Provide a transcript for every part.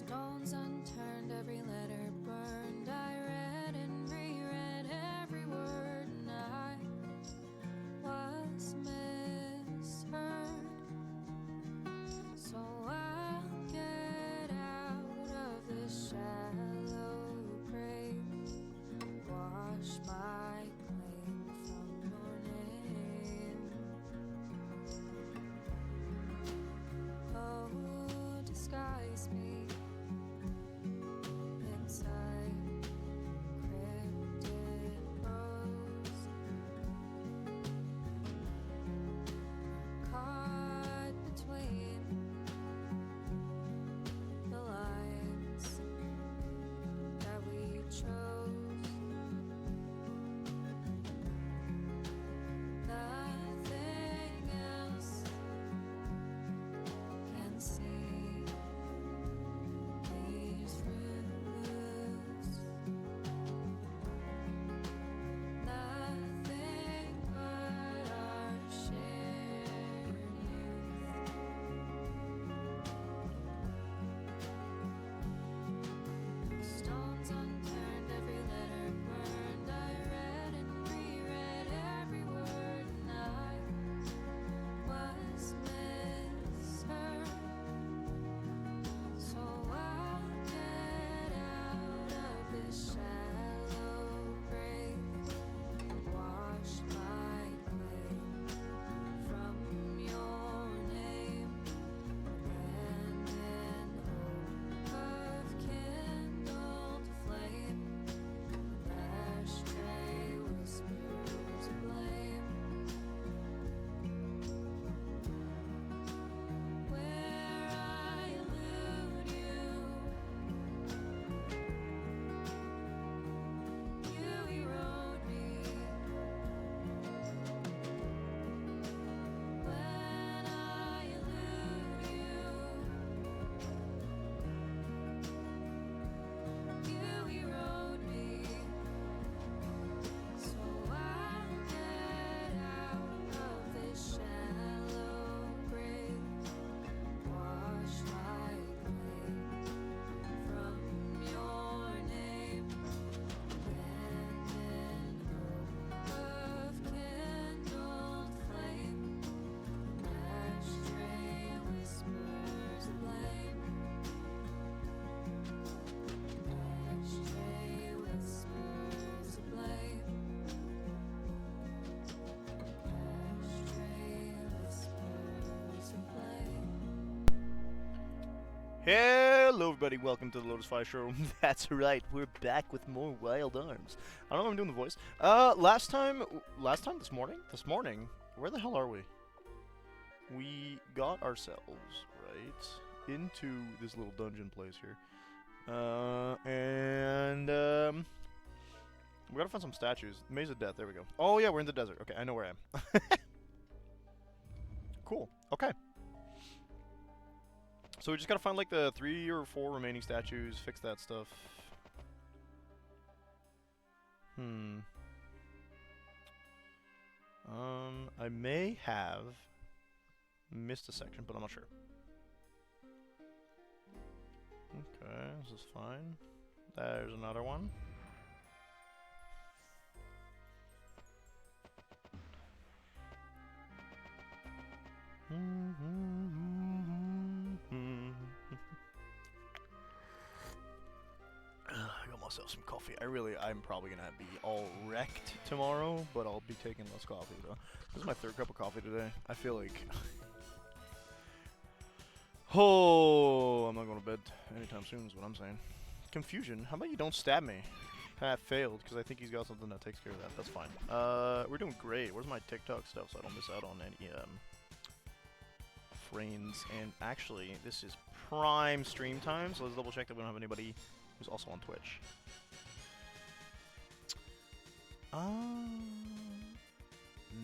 Stones unturned, every letter burned. I read and reread every word, and I was misheard. So I'll get out of this shallow grave, wash my claim from your name. Oh, disguise me inside cryptic prose, caught between the lines that we chose. Nothing else can see these fruits. Nothing but our shared youth. Stones unturned, every letter burned. I read and reread every word, and I was misheard. So I'll get out of this shallow grave, wash my claim from your name, and in hope of kindled flame, ashtray whispers blame. Where I elude you, you erode me. When I elude you, you erode me. So I'll get out of this shallow grave, wash my claim from your name, and in hope of kindled flame, ashtray whispers blame. Ashtray whispers blame. Ashtray whispers blame. Hello everybody, welcome to the Lotus Fire Showroom. That's right, we're back with more Wild Arms. I don't know if I'm doing the voice. Last time this morning, where the hell are we? We got ourselves, right, into this little dungeon place here. We gotta find some statues. Maze of Death, there we go. Oh yeah, we're in the desert. Okay, I know where I am. Cool, okay. So we just gotta find like the 3 or 4 remaining statues, fix that stuff. I may have missed a section, but I'm not sure. Okay, this is fine. There's another one. I got myself some coffee. I'm probably gonna be all wrecked tomorrow, but I'll be taking less coffee though. This is my 3rd cup of coffee today. I feel like oh, I'm not going to bed anytime soon is what I'm saying. Confusion. How about you don't stab me? I failed because I think he's got something that takes care of that. That's fine. We're doing great. Where's my TikTok stuff so I don't miss out on any frames? And actually, this is prime stream time, so let's double check that we don't have anybody who's also on Twitch.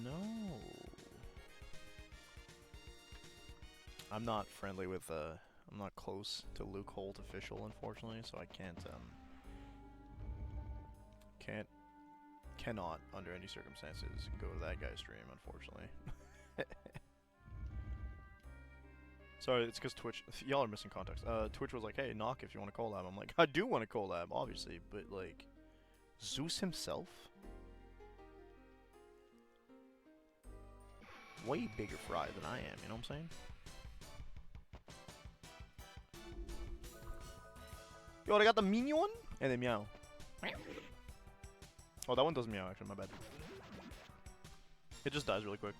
No. I'm not friendly with, I'm not close to Luke Holt official, unfortunately, so I cannot, under any circumstances, go to that guy's stream, unfortunately. Sorry, it's because Twitch. Y'all are missing context. Twitch was like, "Hey, knock if you want to collab." I'm like, "I do want to collab, obviously, but like, Zeus himself, way bigger fry than I am. You know what I'm saying?" Yo, I got the minion one and then meow. Oh, that one doesn't meow actually. My bad. It just dies really quick.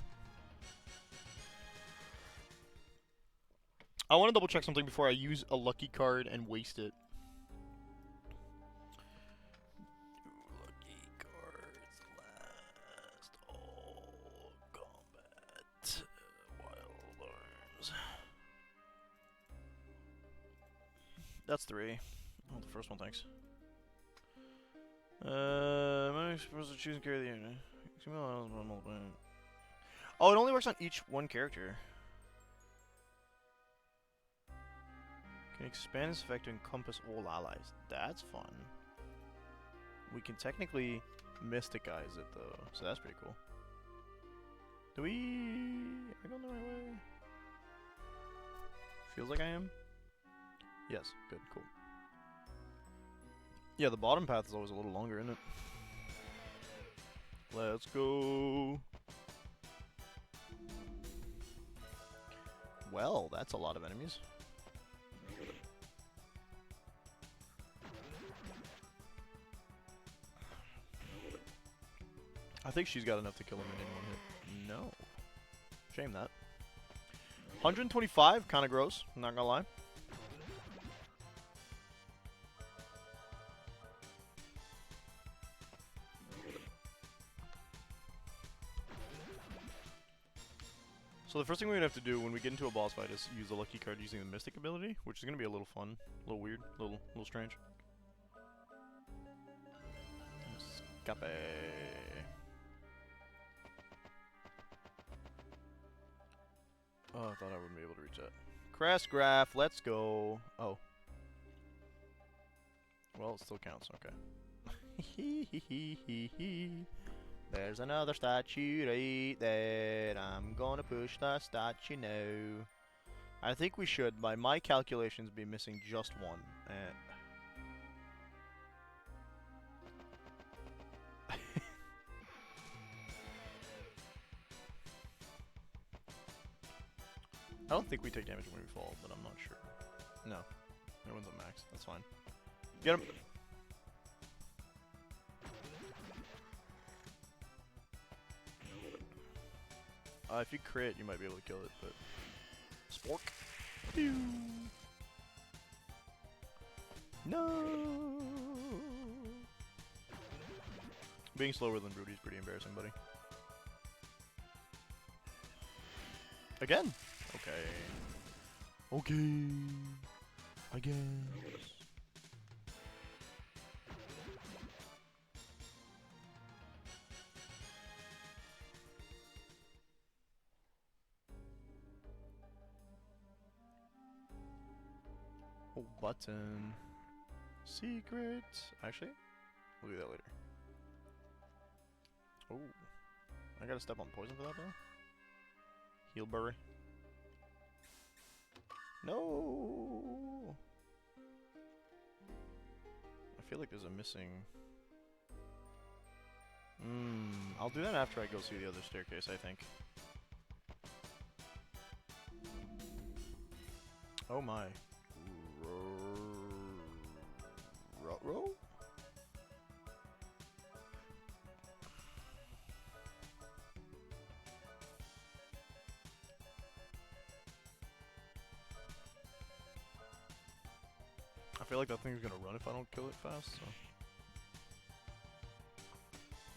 I want to double check something before I use a lucky card and waste it. Lucky cards last all combat wild arms. That's 3. Oh, the first one, thanks. I'm supposed to choose and carry the unit. Oh, it only works on each one character. Can expand this effect to encompass all allies. That's fun. We can technically mysticize it though, so that's pretty cool. Do we? Am I going the right way? Feels like I am. Yes. Good. Cool. Yeah, the bottom path is always a little longer, isn't it? Let's go. Well, that's a lot of enemies. I think she's got enough to kill him in one hit. No. Shame that. 125, kind of gross, I'm not gonna lie. So the first thing we would have to do when we get into a boss fight is use the lucky card using the Mystic ability, which is gonna be a little fun, a little weird, a little strange. Escape. Oh, I thought I wouldn't be able to reach that. Crest graph, let's go. Oh. Well, it still counts, okay. There's another statue right there. I'm gonna push the statue now. I think we should, by my calculations, be missing just one. I don't think we take damage when we fall, but I'm not sure. No. Everyone's at max. That's fine. Get him! If you crit, you might be able to kill it, but... Spork! Pew! No! Being slower than Rudy is pretty embarrassing, buddy. Again! Okay. Okay. I guess. Oh, button. Secret. Actually, we'll do that later. Oh. I gotta step on poison for that, though? Healberry. No! I feel like there's a missing... I'll do that after I go see the other staircase, I think. Oh my. Row? I feel like that thing's gonna run if I don't kill it fast, so...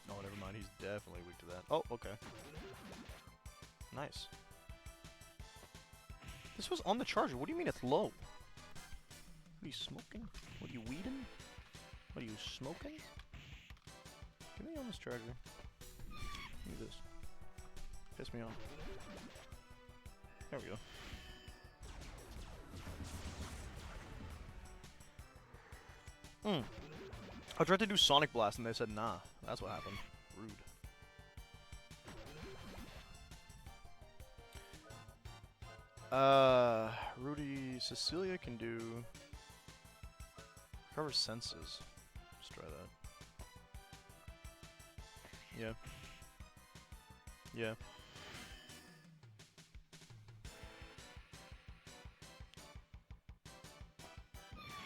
Oh, never mind, he's definitely weak to that. Oh, okay. Nice. This was on the charger, what do you mean it's low? What are you smoking? What are you weeding? What are you smoking? Give me on this charger. Give me this. Piss me off. There we go. I tried to do Sonic Blast and they said nah. That's what happened. Rude. Rudy, Cecilia can do recover senses. Let's try that. Yeah. Yeah.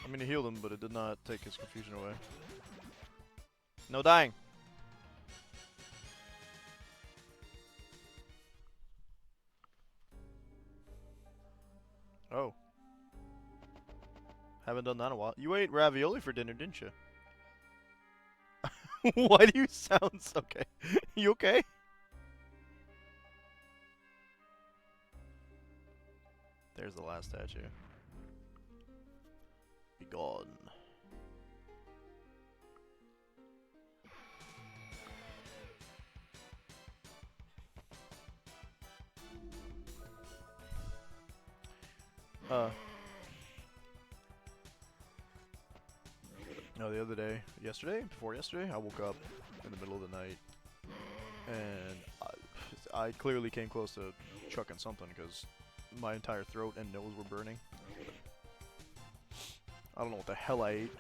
I mean, it healed him, but it did not take his confusion away. No dying. Oh. Haven't done that in a while. You ate ravioli for dinner, didn't you? Why do you sound so okay? You okay? There's the last statue. Be gone. No, the other day, before yesterday, I woke up in the middle of the night, and I clearly came close to chucking something because my entire throat and nose were burning. I don't know what the hell I ate.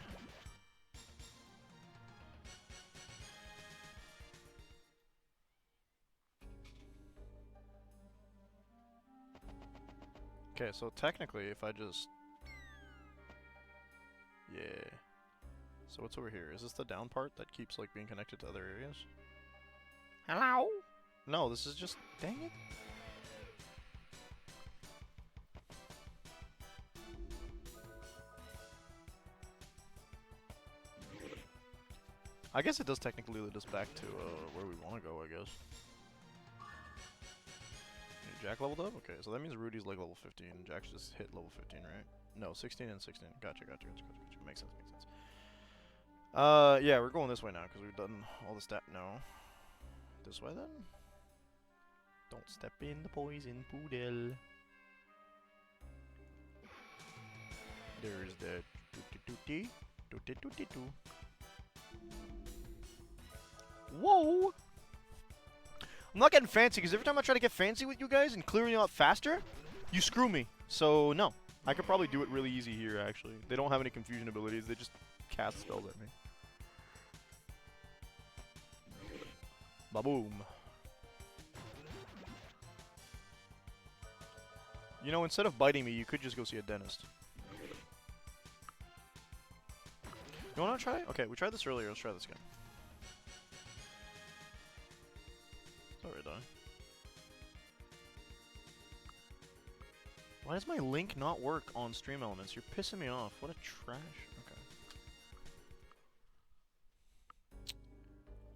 Okay, so technically, if I just... Yeah. So what's over here? Is this the down part that keeps, like, being connected to other areas? Hello? No, this is just... Dang it. I guess it does technically lead us back to where we want to go, I guess. Jack leveled up? Okay, so that means Rudy's like level 15. Jack's just hit level 15, right? No, 16 and 16. Gotcha. Makes sense. Yeah, we're going this way now because we've done all the stat. No. This way then? Don't step in the poison poodle. There's the doo-doo-doo-dee. Whoa! I'm not getting fancy because every time I try to get fancy with you guys and clearing out faster, you screw me. So no, I could probably do it really easy here. Actually, they don't have any confusion abilities. They just cast spells at me. Ba-boom. You know, instead of biting me, you could just go see a dentist. You wanna try? Okay, we tried this earlier. Let's try this again. Sorry, Don. Why does my link not work on Stream Elements? You're pissing me off. What a trash. Okay.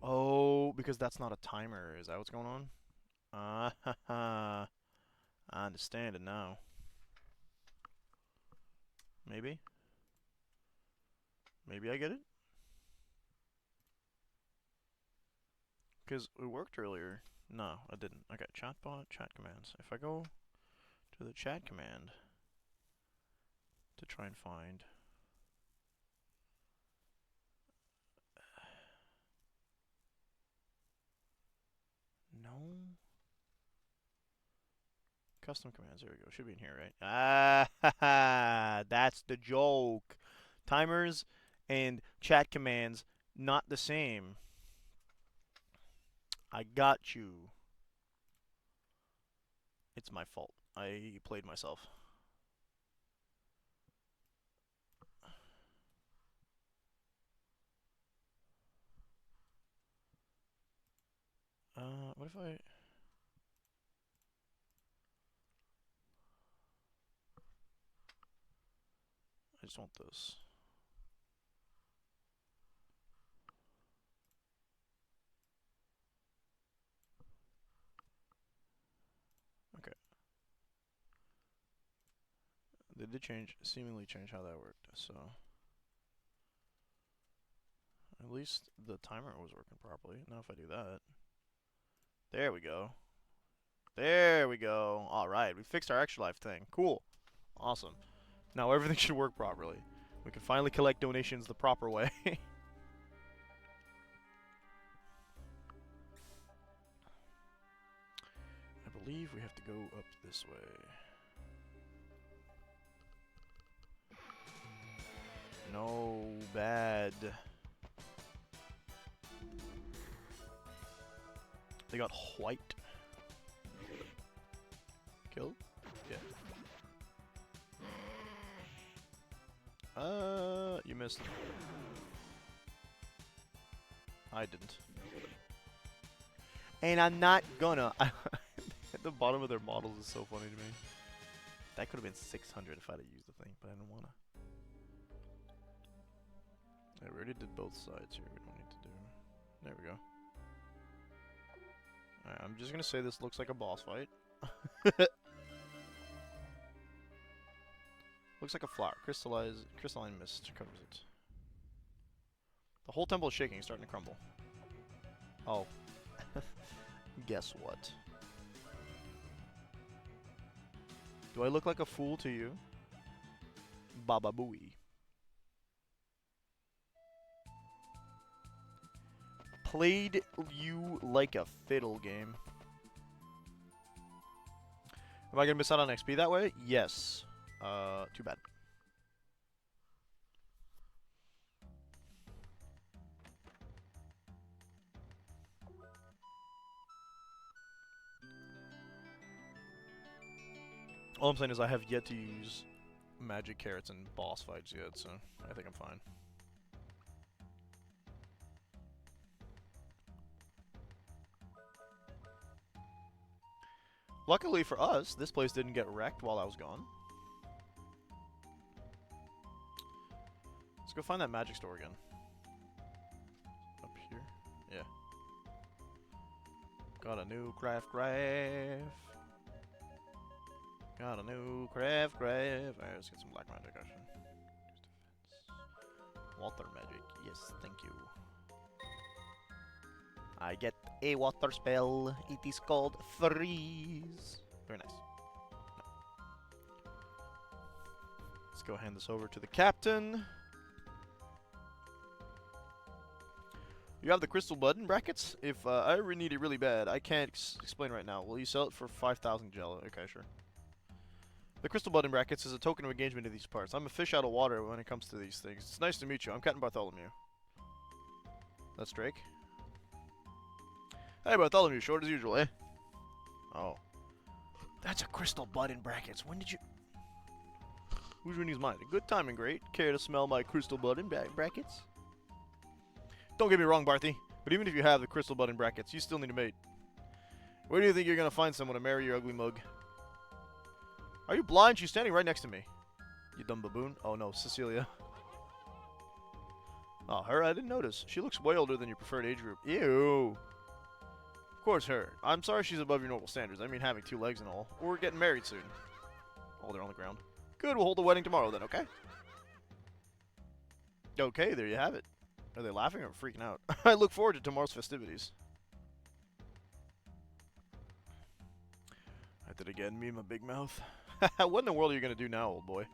Oh, because that's not a timer. Is that what's going on? Ah, ha, ha. I understand it now. Maybe? Maybe I get it? Because it worked earlier. No, I didn't. Okay, chatbot, chat commands. If I go to the chat command to try and find... No? Custom commands, there we go. Should be in here, right? Ah, ha, ha. That's the joke. Timers and chat commands, not the same. I got you. It's my fault. I played myself. What if I... I just want this. Okay. They did seemingly change how that worked, so... At least the timer was working properly. Now if I do that... There we go. There we go. Alright, we fixed our ExtraLife thing. Cool. Awesome. Now everything should work properly. We can finally collect donations the proper way. I believe we have to go up this way. No, bad. They got white. Kill? Yeah. You missed. I didn't. And I'm not gonna. At the bottom of their models is so funny to me. That could have been 600 if I'd have used the thing, but I didn't wanna. I already did both sides here. We don't need to do. There we go. Alright, I'm just gonna say this looks like a boss fight. Looks like a flower. Crystalline mist covers it. The whole temple is shaking, starting to crumble. Oh. Guess what? Do I look like a fool to you? Baba Booey. Played you like a fiddle game. Am I gonna miss out on XP that way? Yes. Too bad. All I'm saying is I have yet to use magic carrots in boss fights yet, so I think I'm fine. Luckily for us, this place didn't get wrecked while I was gone. Let's go find that magic store again. Up here? Yeah. Got a new craft. Got a new craft. Alright, let's get some black magic action. Water magic. Yes, thank you. I get a water spell. It is called Freeze. Very nice. No. Let's go hand this over to the captain. You have the crystal bud in brackets? If I need it really bad, I can't explain right now. Will you sell it for 5,000 jello? Okay, sure. The crystal bud in brackets is a token of engagement in these parts. I'm a fish out of water when it comes to these things. It's nice to meet you. I'm Captain Bartholomew. That's Drake. Hey, Bartholomew, short as usual, eh? Oh. That's a crystal bud in brackets. When did you... Who's reading his mind? Good timing, great. Care to smell my crystal bud in brackets? Don't get me wrong, Barthy, but even if you have the crystal bud in brackets, you still need a mate. Where do you think you're gonna find someone to marry your ugly mug? Are you blind? She's standing right next to me. You dumb baboon. Oh no, Cecilia. Oh, her? I didn't notice. She looks way older than your preferred age group. Ew. Of course, her. I'm sorry she's above your normal standards. I mean having 2 legs and all. We're getting married soon. Oh, they're on the ground. Good, we'll hold the wedding tomorrow then, okay? Okay, there you have it. Are they laughing or freaking out? I look forward to tomorrow's festivities. I did again, me and my big mouth. What in the world are you going to do now, old boy?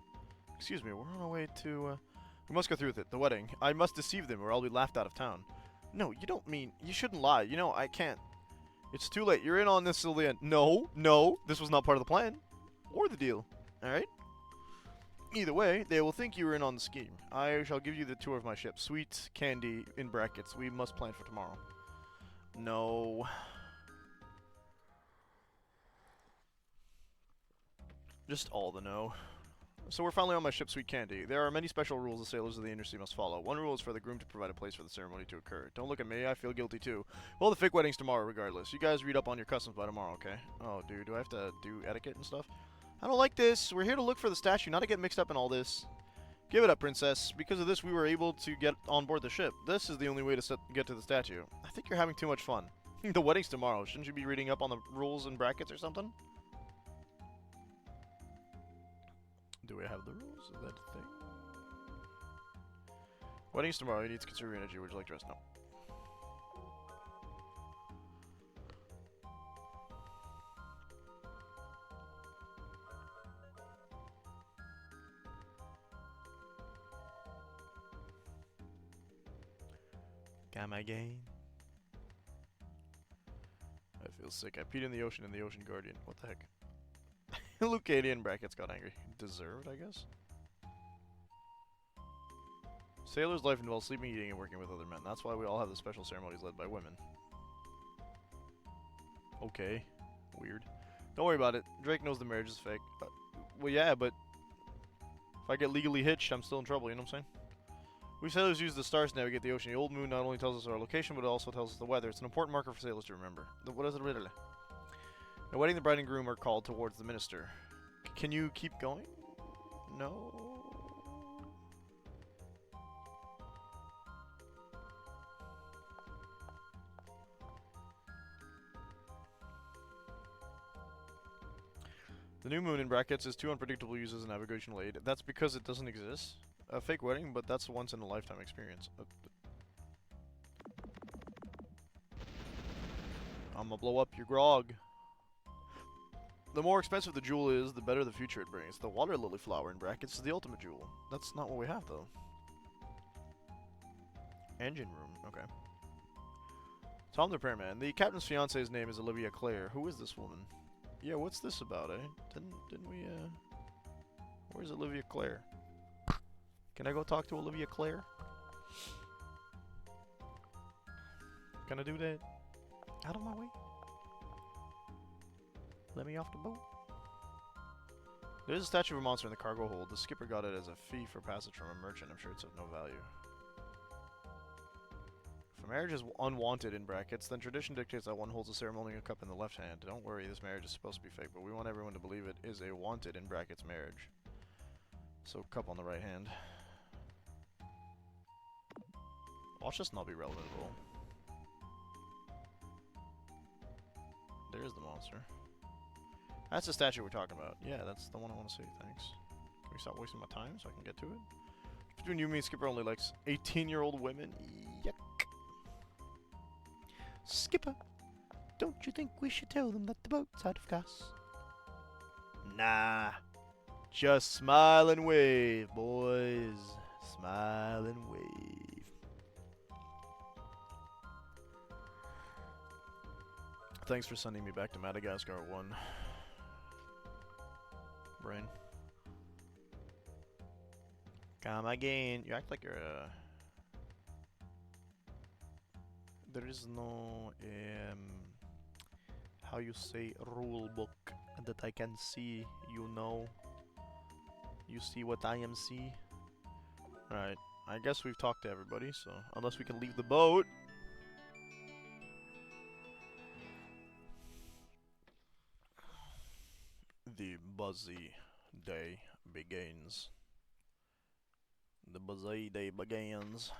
Excuse me, we're on our way to... We must go through with it, the wedding. I must deceive them or I'll be laughed out of town. No, you don't mean... You shouldn't lie. You know, I can't. It's too late. You're in on this till the end. No, no, this was not part of the plan. Or the deal. Alright? Either way, they will think you were in on the scheme. I shall give you the tour of my ship. Sweet candy, in brackets. We must plan for tomorrow. No. Just all the no. So we're finally on my ship, Sweet Candy. There are many special rules the sailors of the Inner Sea must follow. One rule is for the groom to provide a place for the ceremony to occur. Don't look at me, I feel guilty too. Well, the fake wedding's tomorrow regardless. You guys read up on your customs by tomorrow, okay? Oh, dude, do I have to do etiquette and stuff? I don't like this. We're here to look for the statue, not to get mixed up in all this. Give it up, princess. Because of this, we were able to get on board the ship. This is the only way to get to the statue. I think you're having too much fun. The wedding's tomorrow. Shouldn't you be reading up on the rules and brackets or something? Do we have the rules? Is that a thing? Wedding's tomorrow. You need to conserve your energy. Would you like to rest? No. Come again. I feel sick. I peed in the ocean guardian. What the heck? Lucadian brackets got angry. Deserved, I guess? Sailor's life involves sleeping, eating, and working with other men. That's why we all have the special ceremonies led by women. Okay. Weird. Don't worry about it. Drake knows the marriage is fake. Well, yeah, but if I get legally hitched, I'm still in trouble, you know what I'm saying? We sailors use the stars to navigate the ocean. The old moon not only tells us our location, but it also tells us the weather. It's an important marker for sailors to remember. What is it really? The wedding, the bride and groom are called towards the minister. Can you keep going? No. The new moon in brackets is too unpredictable to use as a navigational aid. That's because it doesn't exist. A fake wedding, but that's a once in a lifetime experience. I'm gonna blow up your grog. The more expensive the jewel is, the better the future it brings. The water lily flower in brackets is the ultimate jewel. That's not what we have, though. Engine room, okay. Tom the repairman. The captain's fiance's name is Olivia Clare. Who is this woman? Yeah, what's this about, eh? Didn't we, where's Olivia Clare? Can I go talk to Olivia Clare? Can I do that? Out of my way. Let me off the boat. There's a statue of a monster in the cargo hold. The skipper got it as a fee for passage from a merchant. I'm sure it's of no value. If a marriage is unwanted in brackets, then tradition dictates that one holds a ceremonial cup in the left hand. Don't worry, this marriage is supposed to be fake, but we want everyone to believe it is a wanted in brackets marriage. So cup on the right hand. Watch this not be relevant at all. There's the monster. That's the statue we're talking about. Yeah, that's the one I want to see. Thanks. Can we stop wasting my time so I can get to it? Between you and me, Skipper only likes 18-year-old women. Yuck. Skipper, don't you think we should tell them that the boat's out of gas? Nah. Just smile and wave, boys. Smile and wave. Thanks for sending me back to Madagascar 1. Brain. Come again. You act like you're there is no how you say rule book that I can see, you know. You see what I am see. Alright. I guess we've talked to everybody, so unless we can leave the boat. The buzzy day begins. The buzzy day begins.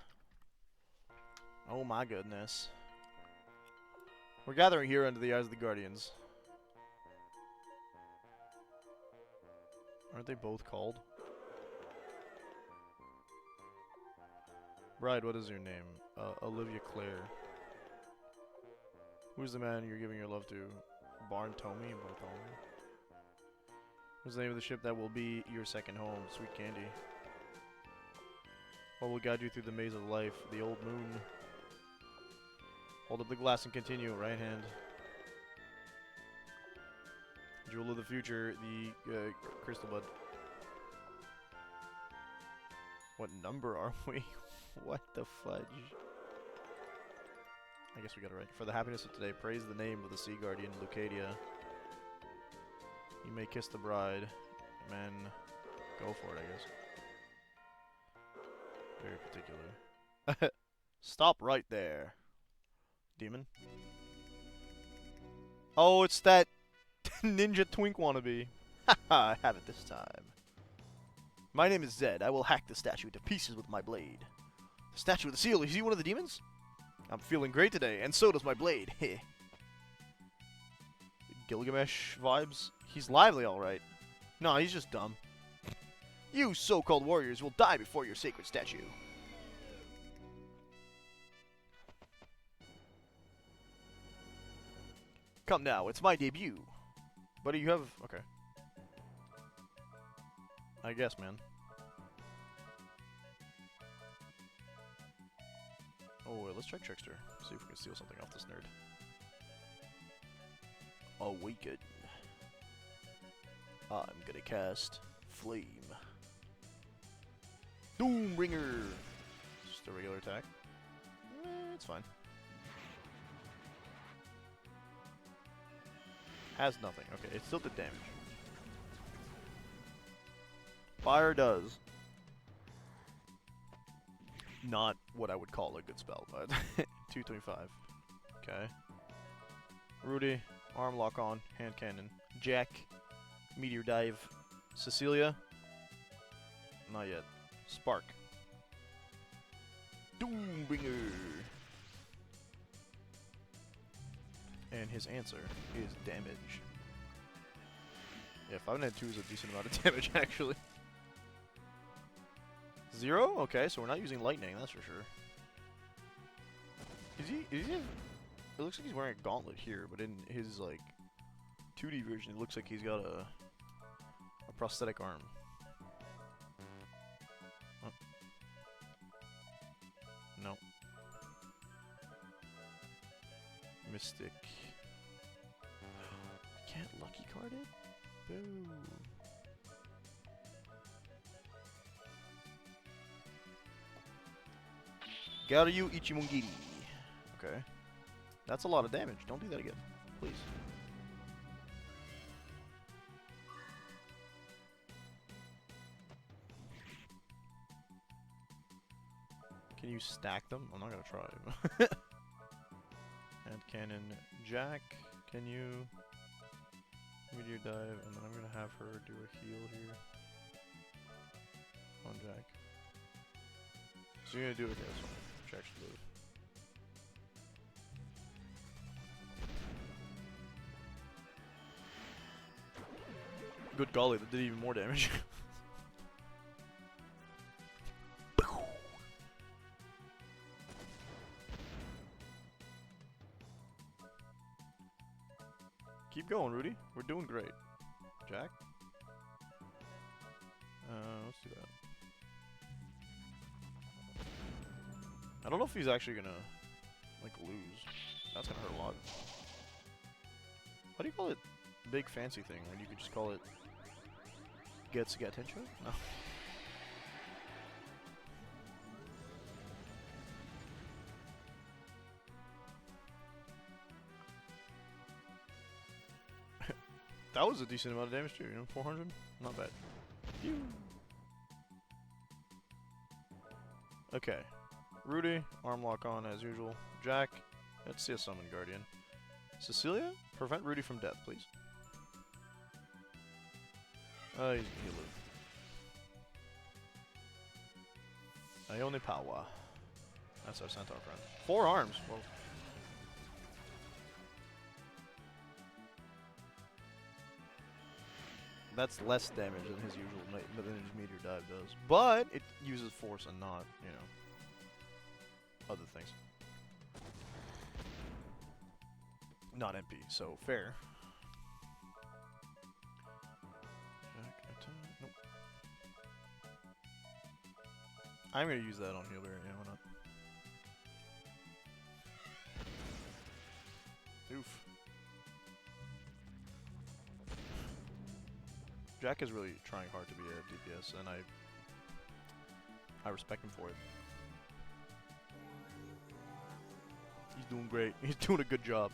Oh my goodness. We're gathering here under the eyes of the Guardians. Aren't they both called? Bride, what is your name? Olivia Clare. Who's the man you're giving your love to? Bartholomew? What's the name of the ship that will be your second home? Sweet Candy. What will guide you through the maze of life? The old moon. Hold up the glass and continue. Right hand. Jewel of the future. The crystal bud. What number are we? What the fudge? I guess we got it right. For the happiness of today, praise the name of the sea guardian, Lucadia. You may kiss the bride. Men, go for it, I guess. Very particular. Stop right there. Demon. Oh, it's that ninja twink wannabe. Haha, I have it this time. My name is Zed. I will hack the statue to pieces with my blade. The statue of the seal. Is he one of the demons? I'm feeling great today, and so does my blade. Heh. Gilgamesh vibes? He's lively, alright. No, he's just dumb. You so-called warriors will die before your sacred statue. Come now, it's my debut. Buddy, you have... Okay. I guess, man. Oh, wait, let's try Trickster. See if we can steal something off this nerd. Awaken. I'm gonna cast Flame. Doombringer! Just a regular attack. It's fine. Has nothing. Okay, it still did damage. Fire does. Not what I would call a good spell, but 225. Okay. Rudy, arm lock on, hand cannon. Jack, meteor dive. Cecilia, not yet. Spark. Doombringer. And his answer is damage. Yeah, 592 is a decent amount of damage, actually. 0? Okay, so we're not using lightning, that's for sure. Is he have, it looks like he's wearing a gauntlet here, but in his, like, 2D version, it looks like he's got a prosthetic arm. Oh. No. Mystic. Can't lucky card it? Boo. Garyu Ichimungiri. Okay. That's a lot of damage. Don't do that again. Please. Can you stack them? I'm not gonna try. Hand cannon Jack. Can you meteor dive? And then I'm gonna have her do a heal here on Jack. So you're gonna do it. Okay, that's fine. Jack should live. Good golly, that did even more damage. Keep going, Rudy. We're doing great. Jack? Let's do that. I don't know if he's actually gonna, like, lose. That's gonna hurt a lot. How do you call it big fancy thing when you could just call it gets attention? No. That was a decent amount of damage too, you know, 400? Not bad. Phew. Okay. Rudy, arm lock on as usual. Jack, let's see a summon guardian. Cecilia, prevent Rudy from death, please. He'll live. Ione Pawa. That's our centaur friend. 4 arms. Whoa. That's less damage than his usual than his meteor dive does, but it uses force and not, you know, other things. Not MP, so fair. Nope. I'm gonna use that on Healberry. Yeah, why not? Oof. Jack is really trying hard to be a DPS, and I respect him for it. He's doing great. He's doing a good job.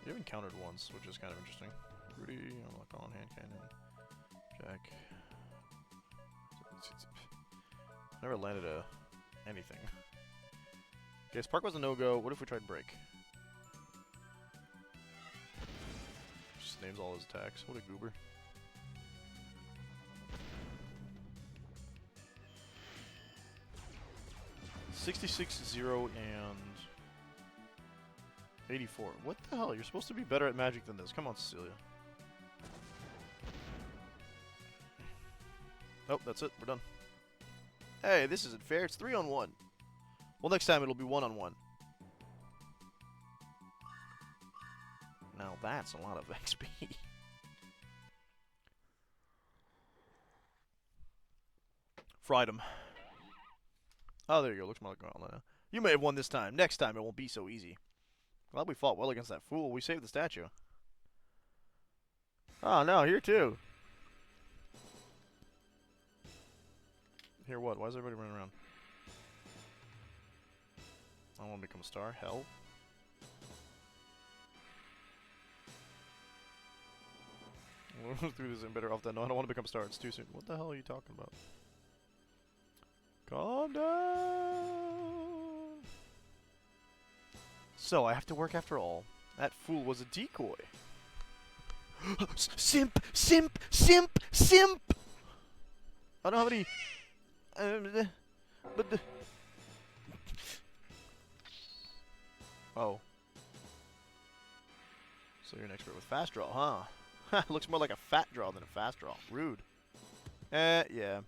You haven't countered once, which is kind of interesting. Rudy, I'm lock on, hand cannon. Jack. Never landed anything. Okay, Spark was a no-go. What if we tried break? Just names all his attacks. What a goober. $66, 0, and 84. What the hell? You're supposed to be better at magic than this. Come on, Cecilia. Oh, that's it. We're done. Hey, this isn't fair. It's 3-on-1. Well, next time it'll be 1-on-1. Now that's a lot of XP. Fried him. Oh, there you go. Looks more like now. You may have won this time. Next time it won't be so easy. Glad we fought well against that fool. We saved the statue. Oh, no. Here, too. Here, what? Why is everybody running around? I don't want to become a star. Hell. We'll do this in better off than no. I don't want to become a star. It's too soon. What the hell are you talking about? Calm down. So I have to work after all. That fool was a decoy. Simp! Simp! Simp! Simp! I don't have any. But. Oh. So you're an expert with fast draw, huh? Looks more like a fat draw than a fast draw. Rude. Yeah.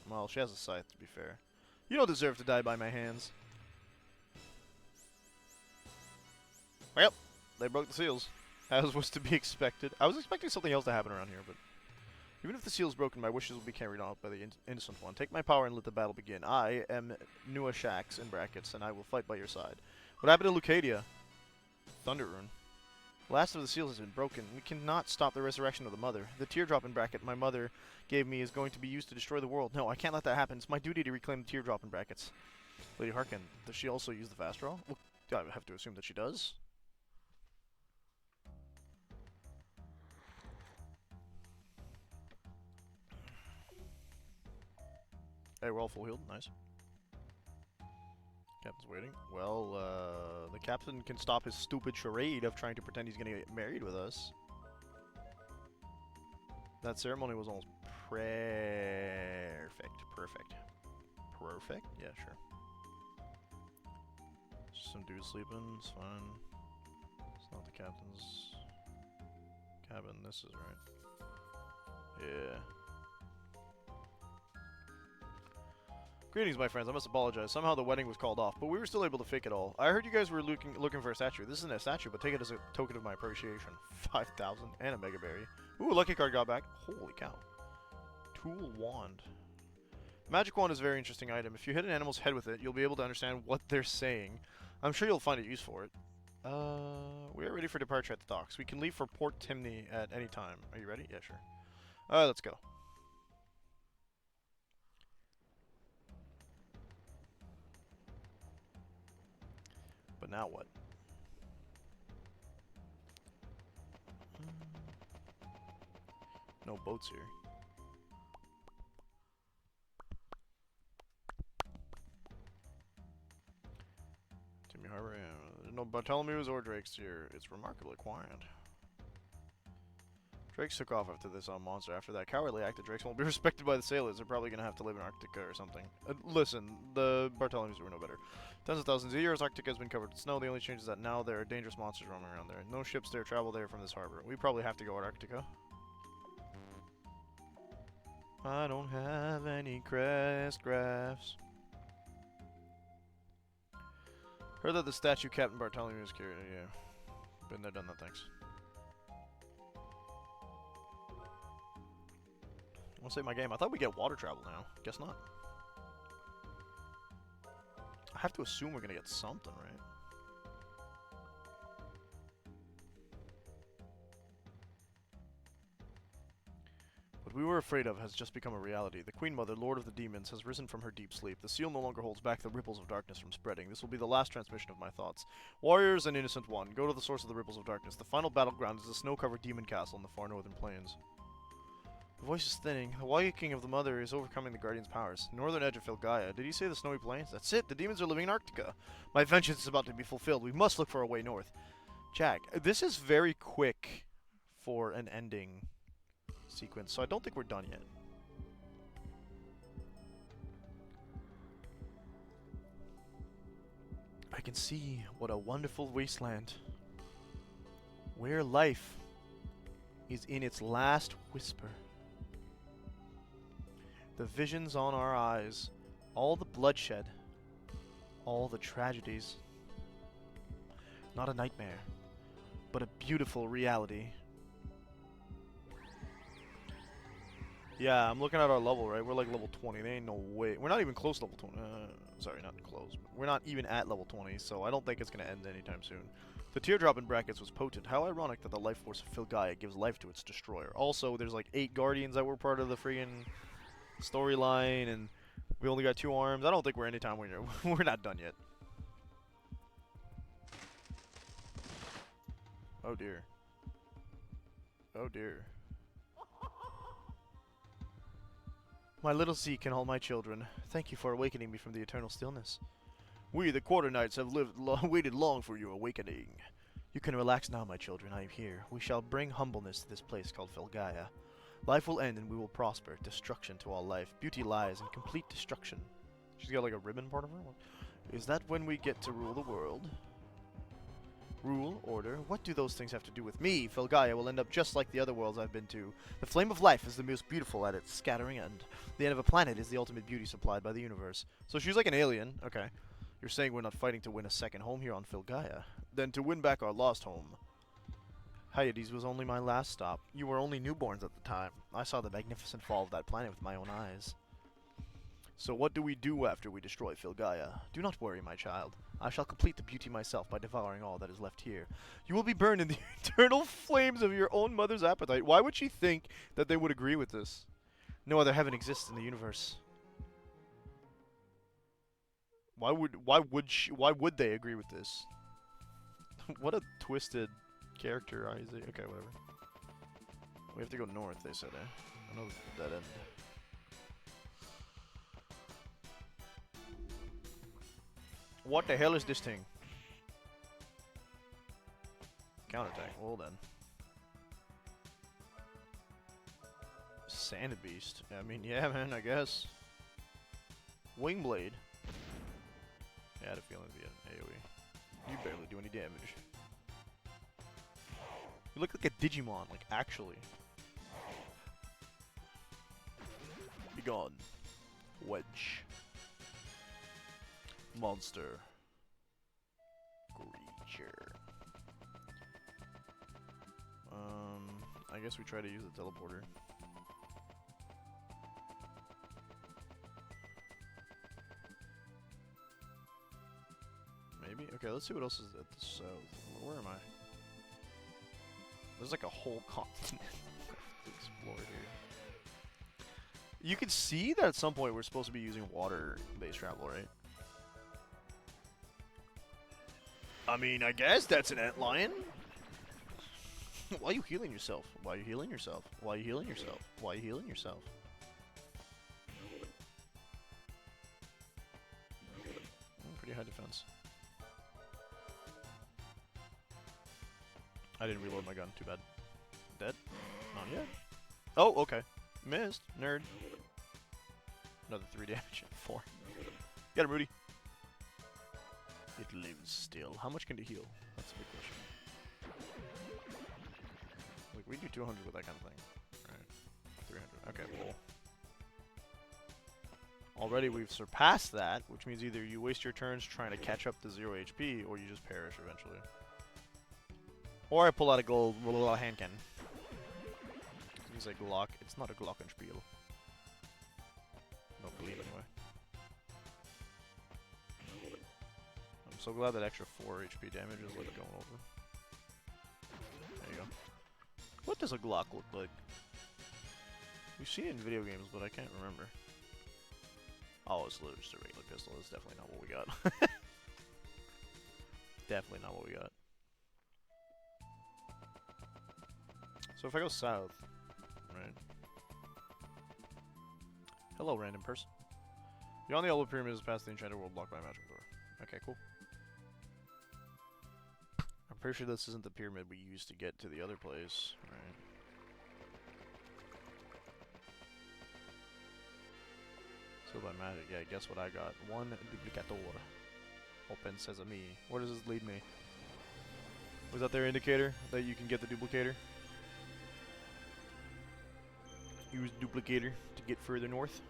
Well, she has a scythe, to be fair. You don't deserve to die by my hands. Well, they broke the seals. As was to be expected. I was expecting something else to happen around here, but... Even if the seal is broken, my wishes will be carried out by the innocent one. Take my power and let the battle begin. I am Nua Shax, in brackets, and I will fight by your side. What happened to Lucadia? Thunder Rune. The last of the seals has been broken. We cannot stop the resurrection of the mother. The teardrop in bracket my mother gave me is going to be used to destroy the world. No, I can't let that happen. It's my duty to reclaim the teardrop in brackets. Lady Harkin, does she also use the fast draw? Well, I have to assume that she does. Hey, we're all full healed. Nice. Captain's waiting. Well, the captain can stop his stupid charade of trying to pretend he's gonna get married with us. That ceremony was almost perfect. Perfect. Perfect? Yeah, sure. Some dudes sleeping. It's fine. It's not the captain's cabin. This is right. Yeah. Greetings, my friends. I must apologize. Somehow the wedding was called off, but we were still able to fake it all. I heard you guys were looking for a statue. This isn't a statue, but take it as a token of my appreciation. 5,000 and a Mega Berry. Ooh, lucky card got back. Holy cow. Tool Wand. Magic Wand is a very interesting item. If you hit an animal's head with it, you'll be able to understand what they're saying. I'm sure you'll find a use for it. We are ready for departure at the docks. We can leave for Port Timney at any time. Are you ready? Yeah, sure. Let's go. But now what? No boats here. Timmy Harbor, yeah. There's no Bartholomew's or Drake's here. It's remarkably quiet. Drakes took off after this monster. After that cowardly act, the Drakes won't be respected by the sailors. They're probably going to have to live in Arctica or something. Listen, the Bartholomew's were no better. Tens of thousands of years, Arctica has been covered with snow. The only change is that now there are dangerous monsters roaming around there. No ships dare travel there from this harbor. We probably have to go to Arctica. I don't have any crest graphs. Heard that the statue Captain Bartholomew is carried. Yeah. Been there, done that, thanks. I'll save my game. I thought we get water travel now. Guess not. I have to assume we're gonna get something, right? What we were afraid of has just become a reality. The Queen Mother, Lord of the Demons, has risen from her deep sleep. The seal no longer holds back the ripples of darkness from spreading. This will be the last transmission of my thoughts. Warriors and Innocent One, go to the source of the ripples of darkness. The final battleground is the snow-covered demon castle in the far northern plains. The voice is thinning. The waking of the Mother is overcoming the Guardian's powers. Northern edge of Filgaia. Did he say the snowy plains? That's it. The demons are living in Arctica. My vengeance is about to be fulfilled. We must look for a way north. Jack, this is very quick for an ending sequence, so I don't think we're done yet. I can see what a wonderful wasteland, where life is in its last whisper. The visions on our eyes, all the bloodshed, all the tragedies. Not a nightmare, but a beautiful reality. Yeah, I'm looking at our level, right? We're like level 20. There ain't no way. We're not even close to level 20. Sorry, not close. We're not even at level 20, so I don't think it's going to end anytime soon. The teardrop in brackets was potent. How ironic that the life force of Filgaia gives life to its destroyer. Also, there's like 8 guardians that were part of the friggin' storyline, and We only got 2 arms. I don't think we're anytime we're we're not done yet. Oh dear. Oh dear. My little Zeke and all my children, thank you for awakening me from the eternal stillness. We, the Quarter Knights, have waited long for your awakening. You can relax now, my children. I am here. We shall bring humbleness to this place called Felgaia. Life will end and we will prosper. Destruction to all life. Beauty lies in complete destruction. She's got like a ribbon part of her? Is that when we get to rule the world? Rule, order, what do those things have to do with me? Felgaia will end up just like the other worlds I've been to. The flame of life is the most beautiful at its scattering end. The end of a planet is the ultimate beauty supplied by the universe. So she's like an alien, okay. You're saying we're not fighting to win a second home here on Felgaia. Then to win back our lost home. Hyades was only my last stop. You were only newborns at the time. I saw the magnificent fall of that planet with my own eyes. So what do we do after we destroy Felgaia? Do not worry, my child. I shall complete the beauty myself by devouring all that is left here. You will be burned in the eternal flames of your own mother's appetite. Why would she think that they would agree with this? No other heaven exists in the universe. Why would they agree with this? What a twisted character, Isaac. Okay, whatever. We have to go north, they said, eh? I know that end. What the hell is this thing? Counterattack. Well then. Sand beast. I mean, yeah, man. I guess. Wing blade. Yeah, I had a feeling it'd be an AoE. You barely do any damage. You look like a Digimon, like actually. Be gone. Wedge. Monster. Creature. I guess we try to use the teleporter. Maybe? Okay, let's see what else is at the south. Where am I? There's like a whole continent to explore here. You can see that at some point we're supposed to be using water-based travel, right? I mean, I guess that's an antlion. Why are you healing yourself? Why are you healing yourself? Why are you healing yourself? Why are you healing yourself? Pretty high defense. I didn't reload my gun. Too bad. Dead? Not yet. Oh, okay. Missed. Nerd. Another 3 damage. 4. Get him, Rudy. It lives still. How much can it heal? That's a big question. Like, we do 200 with that kind of thing. Alright. 300. Okay, cool. Already we've surpassed that, which means either you waste your turns trying to catch up to 0 HP, or you just perish eventually. Or I pull out a little hand cannon. It's a Glock. It's not a Glockenspiel. Don't believe anyway. I'm so glad that extra 4 HP damage is like going over. There you go. What does a Glock look like? We've seen it in video games, but I can't remember. Oh, it's literally just a regular pistol. That's definitely not what we got. Definitely not what we got. So if I go south, right? Hello, random person. Beyond the Elbow Pyramid is past the enchanted world blocked by a magical door. Okay, cool. I'm pretty sure this isn't the pyramid we used to get to the other place, right? So by magic, yeah, guess what I got? 1 duplicator. Open sesame. Where does this lead me? Was that their indicator that you can get the duplicator? Use duplicator to get further north.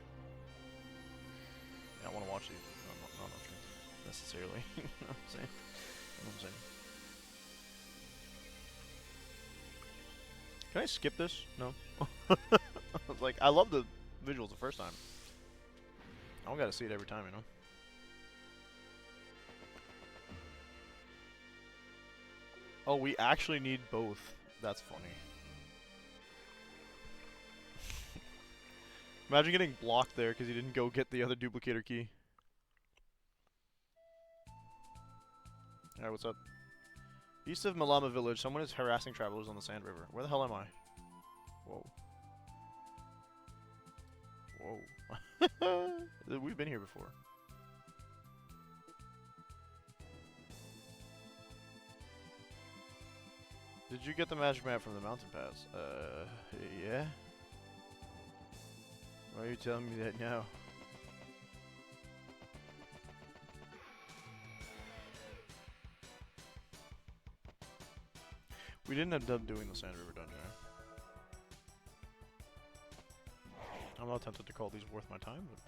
Yeah, I want to watch these. No, not necessarily. You know what I'm saying? You know what I'm saying? Can I skip this? No. I was like, I love the visuals the first time. I don't gotta see it every time, you know? Oh, we actually need both. That's funny. Imagine getting blocked there because you didn't go get the other duplicator key. Alright, what's up? East of Malama Village, someone is harassing travelers on the Sand River. Where the hell am I? Whoa. Whoa. We've been here before. Did you get the magic map from the mountain pass? Yeah? Why are you telling me that now? We didn't end up doing the Sand River dungeon. I'm not tempted to call these worth my time, but...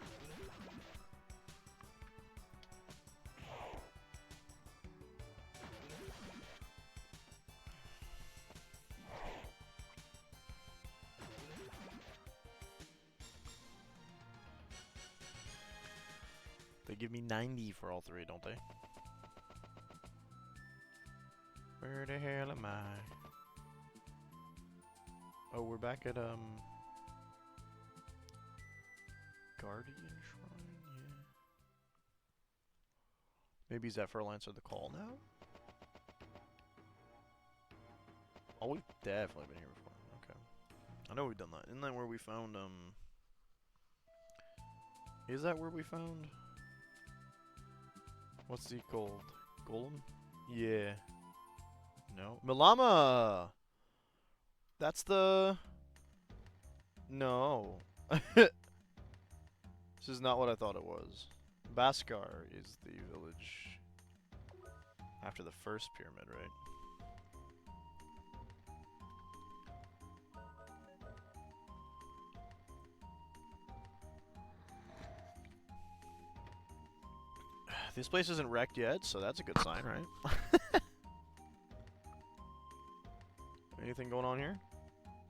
They give me 90 for all three, don't they? Where the hell am I? Oh, we're back at, Guardian Shrine, yeah. Maybe Zephyr will answer the call now? Oh, we've definitely been here before. Okay. I know we've done that. Isn't that where we found, Is that where we found... What's he called? Golem? Yeah. No. Malama! That's the... No. This is not what I thought it was. Baskar is the village after the first pyramid, right? This place isn't wrecked yet, so that's a good sign, right? Anything going on here?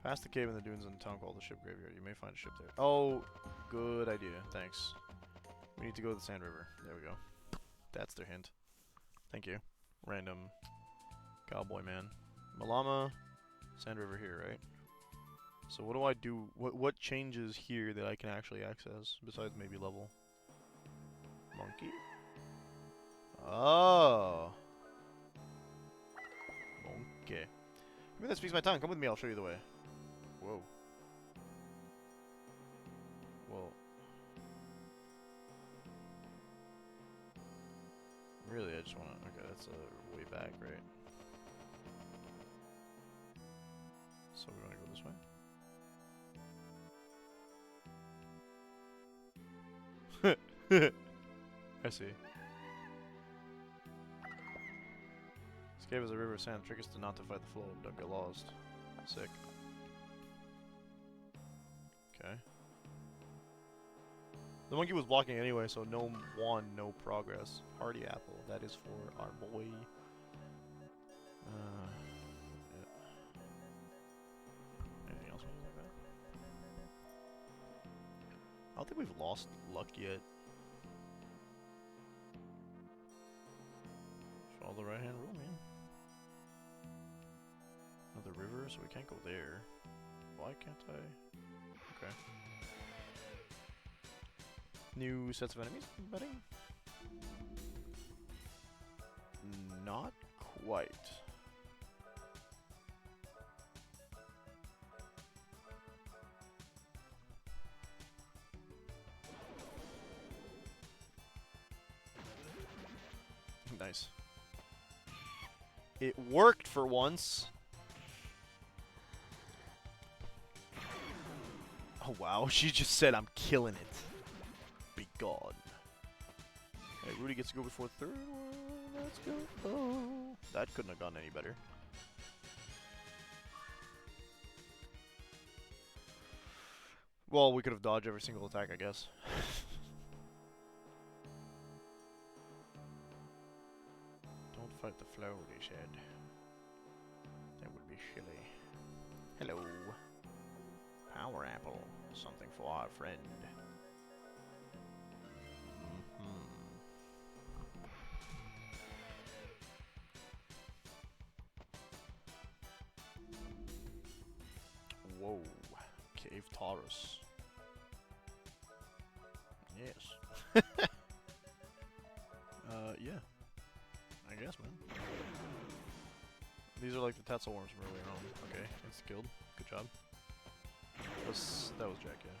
Past the cave in the dunes in a town called the Ship Graveyard. You may find a ship there. Oh, good idea. Thanks. We need to go to the Sand River. There we go. That's their hint. Thank you. Random cowboy man. Malama, Sand River here, right? So what do I do? What changes here that I can actually access besides maybe level? Monkey? Oh. Okay. Give me that speaks my tongue. Come with me, I'll show you the way. Whoa. Whoa. Really, I just wanna... Okay, that's way back, right? So we wanna go this way? I see. This cave is a river of sand. Trick is to not to fight the flow. Don't get lost. Sick. Okay. The monkey was blocking anyway, so no one, no progress. Hardy apple. That is for our boy. Yeah. Anything else like that? I don't think we've lost luck yet. Follow the right hand rule, man. Another river, so we can't go there. Why can't I? Okay. New sets of enemies, buddy? Not quite. Nice. It worked for once. Oh wow, she just said I'm killing it. Be gone. Hey, Rudy gets to go before the third one. Let's go. Oh, that couldn't have gone any better. Well, we could have dodged every single attack, I guess. Don't fight the flow, they said. That would be silly. Hello. Power apple. Something for our friend. Whoa. Cave Taurus. Yeah. I guess, man. These are like the Tetzel worms from earlier on. Okay, it's killed. Good job. That was Jack, yeah.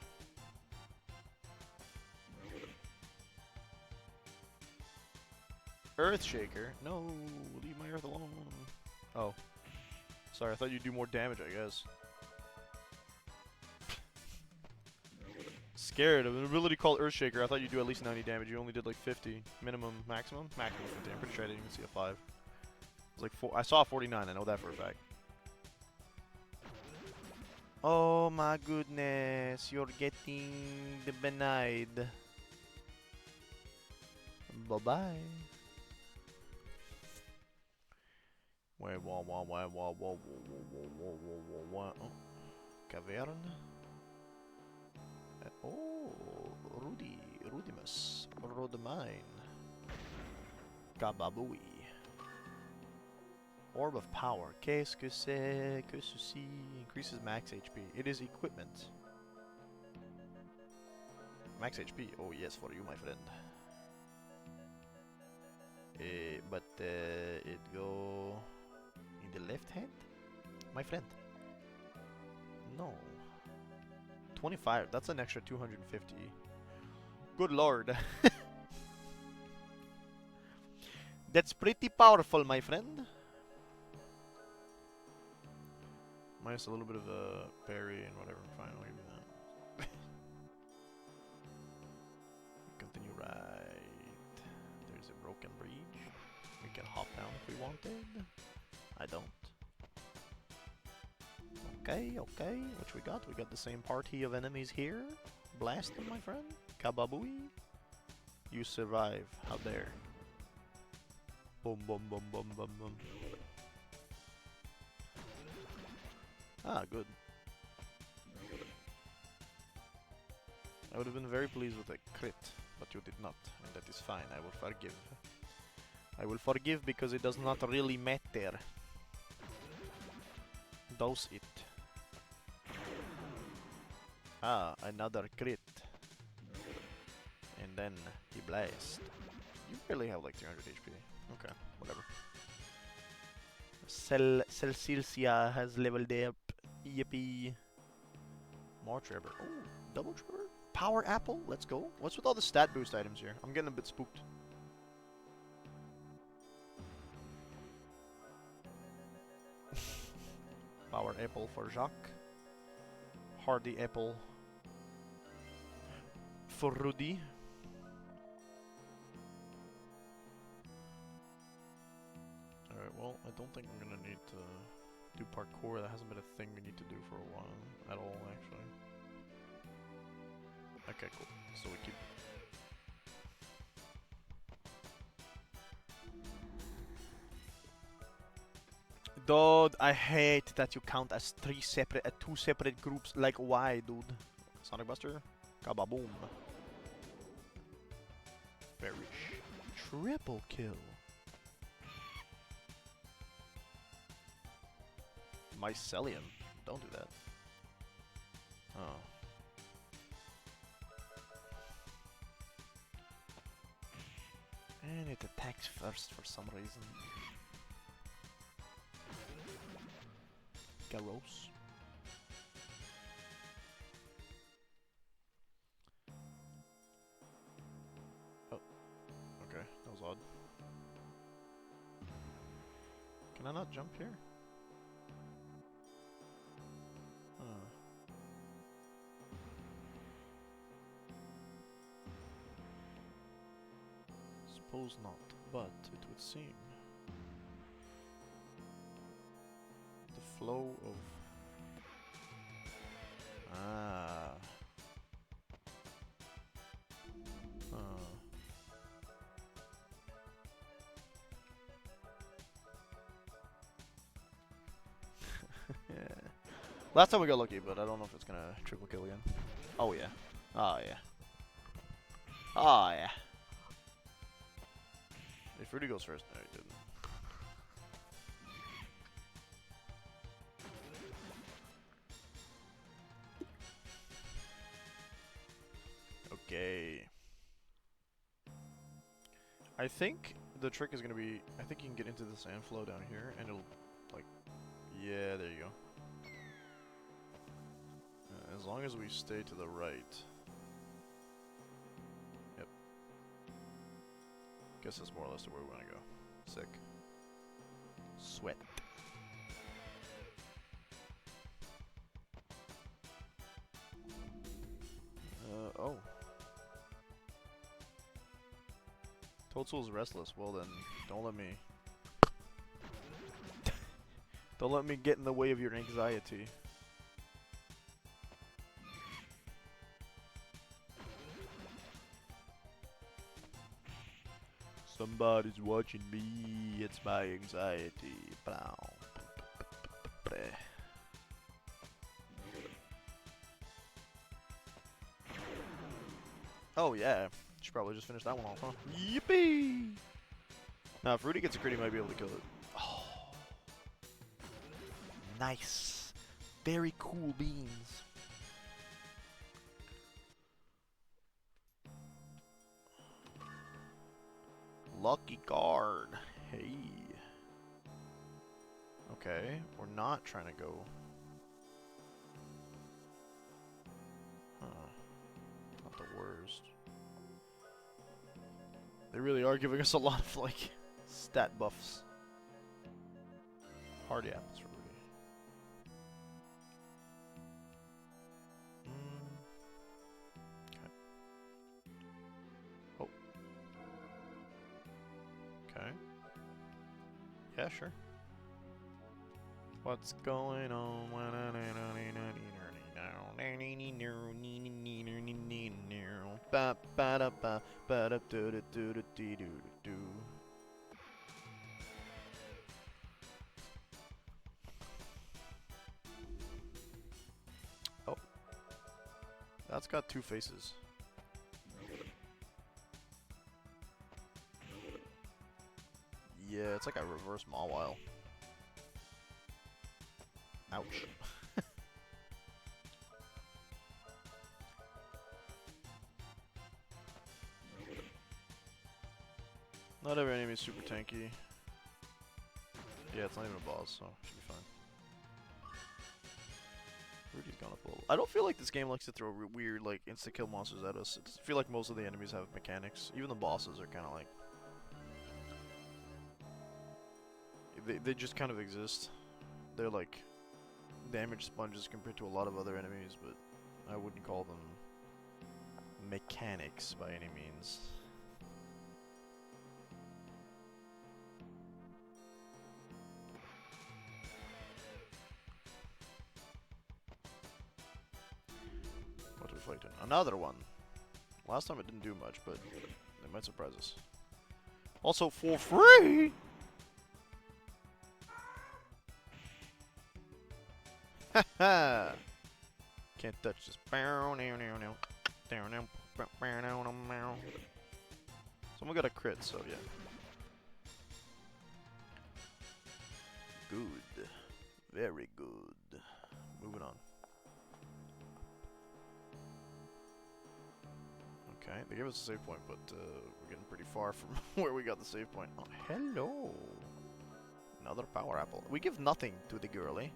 Earthshaker? No, leave my earth alone. Oh. Sorry, I thought you'd do more damage, I guess. Scared of an ability called Earthshaker. I thought you'd do at least 90 damage. You only did like 50. Minimum, maximum? Maximum 50. I'm pretty sure I didn't even see a 5. It was like 4. I saw a 49. I know that for a fact. Oh my goodness. You're getting the benign. Bye-bye. Wait, whoa. Cavern? Oh, Rudimus, Rodamine, Kababooey. Orb of Power. Qu'est-ce que c'est? Que ceci increases max HP. It is equipment. Max HP. Oh yes, for you, my friend. But it go in the left hand, my friend. No. 25. That's an extra 250. Good lord. That's pretty powerful, my friend. Minus a little bit of a parry and whatever. Fine, I'll give you that. Continue right. There's a broken bridge. We can hop down if we wanted. I don't. Okay. What we got? We got the same party of enemies here. Blast them, my friend. Kababooey. You survive. How dare. Boom. Ah, good. I would have been very pleased with a crit, but you did not, and that is fine. I will forgive. I will forgive because it does not really matter. Does it? Ah, another crit. And then he blast. You barely have like 300 HP. Okay, whatever. Celsilia has leveled up. Yippee. More Trevor. Oh, double Trevor? Power Apple? Let's go. What's with all the stat boost items here? I'm getting a bit spooked. Power Apple for Jacques. Hardy Apple for Rudy. Alright, well, I don't think I'm gonna need to do parkour. That hasn't been a thing we need to do for a while at all, actually. Okay, cool. So we keep... Dude, I hate that you count as two separate groups. Like, why, dude? Sonic Buster? Kababoom. Perish. Triple kill. Mycelium. Don't do that. Oh. And it attacks first for some reason. Garros. Oh. Okay, that was odd. Can I not jump here? Suppose not, but it would seem the flow of yeah. Last time we got lucky, but I don't know if it's gonna triple kill again. Oh yeah. Oh yeah. Oh yeah. If Rudy goes first, no, he didn't. Okay. I think the trick is gonna be, I think you can get into the sand flow down here, and it'll, like, yeah, there you go. As long as we stay to the right. Yep. Guess that's more or less to where we want to go. Sick. Sweat. Oh. Toadstool's restless. Well then, don't let me... don't let me get in the way of your anxiety. Somebody's watching me, it's my anxiety. Oh yeah, should probably just finish that one off, huh? Yippee! Now if Rudy gets a crit, he might be able to kill it. Oh. Nice. Very cool beans. Lucky card. Hey. Okay, we're not trying to go. Huh. Not the worst. They really are giving us a lot of, like, stat buffs. Party apples for Rudy. Okay. Oh. Okay. Yeah, sure. What's going on? Oh. That's got two faces. Yeah, it's like a reverse Mawile. Ouch. Not every enemy is super tanky. Yeah, it's not even a boss, so should be fine. Rudy's gone up a little. I don't feel like this game likes to throw weird, like, insta-kill monsters at us. I feel like most of the enemies have mechanics. Even the bosses are kind of like... They just kind of exist. They're like damage sponges compared to a lot of other enemies, but I wouldn't call them mechanics by any means. What are we fighting? Another one! Last time it didn't do much, but it might surprise us. Also for free! Haha! Can't touch this. Someone got a crit, so yeah. Good. Very good. Moving on. Okay, they gave us a save point, but we're getting pretty far from where we got the save point. Oh, hello! Another power apple. We give nothing to the girlie.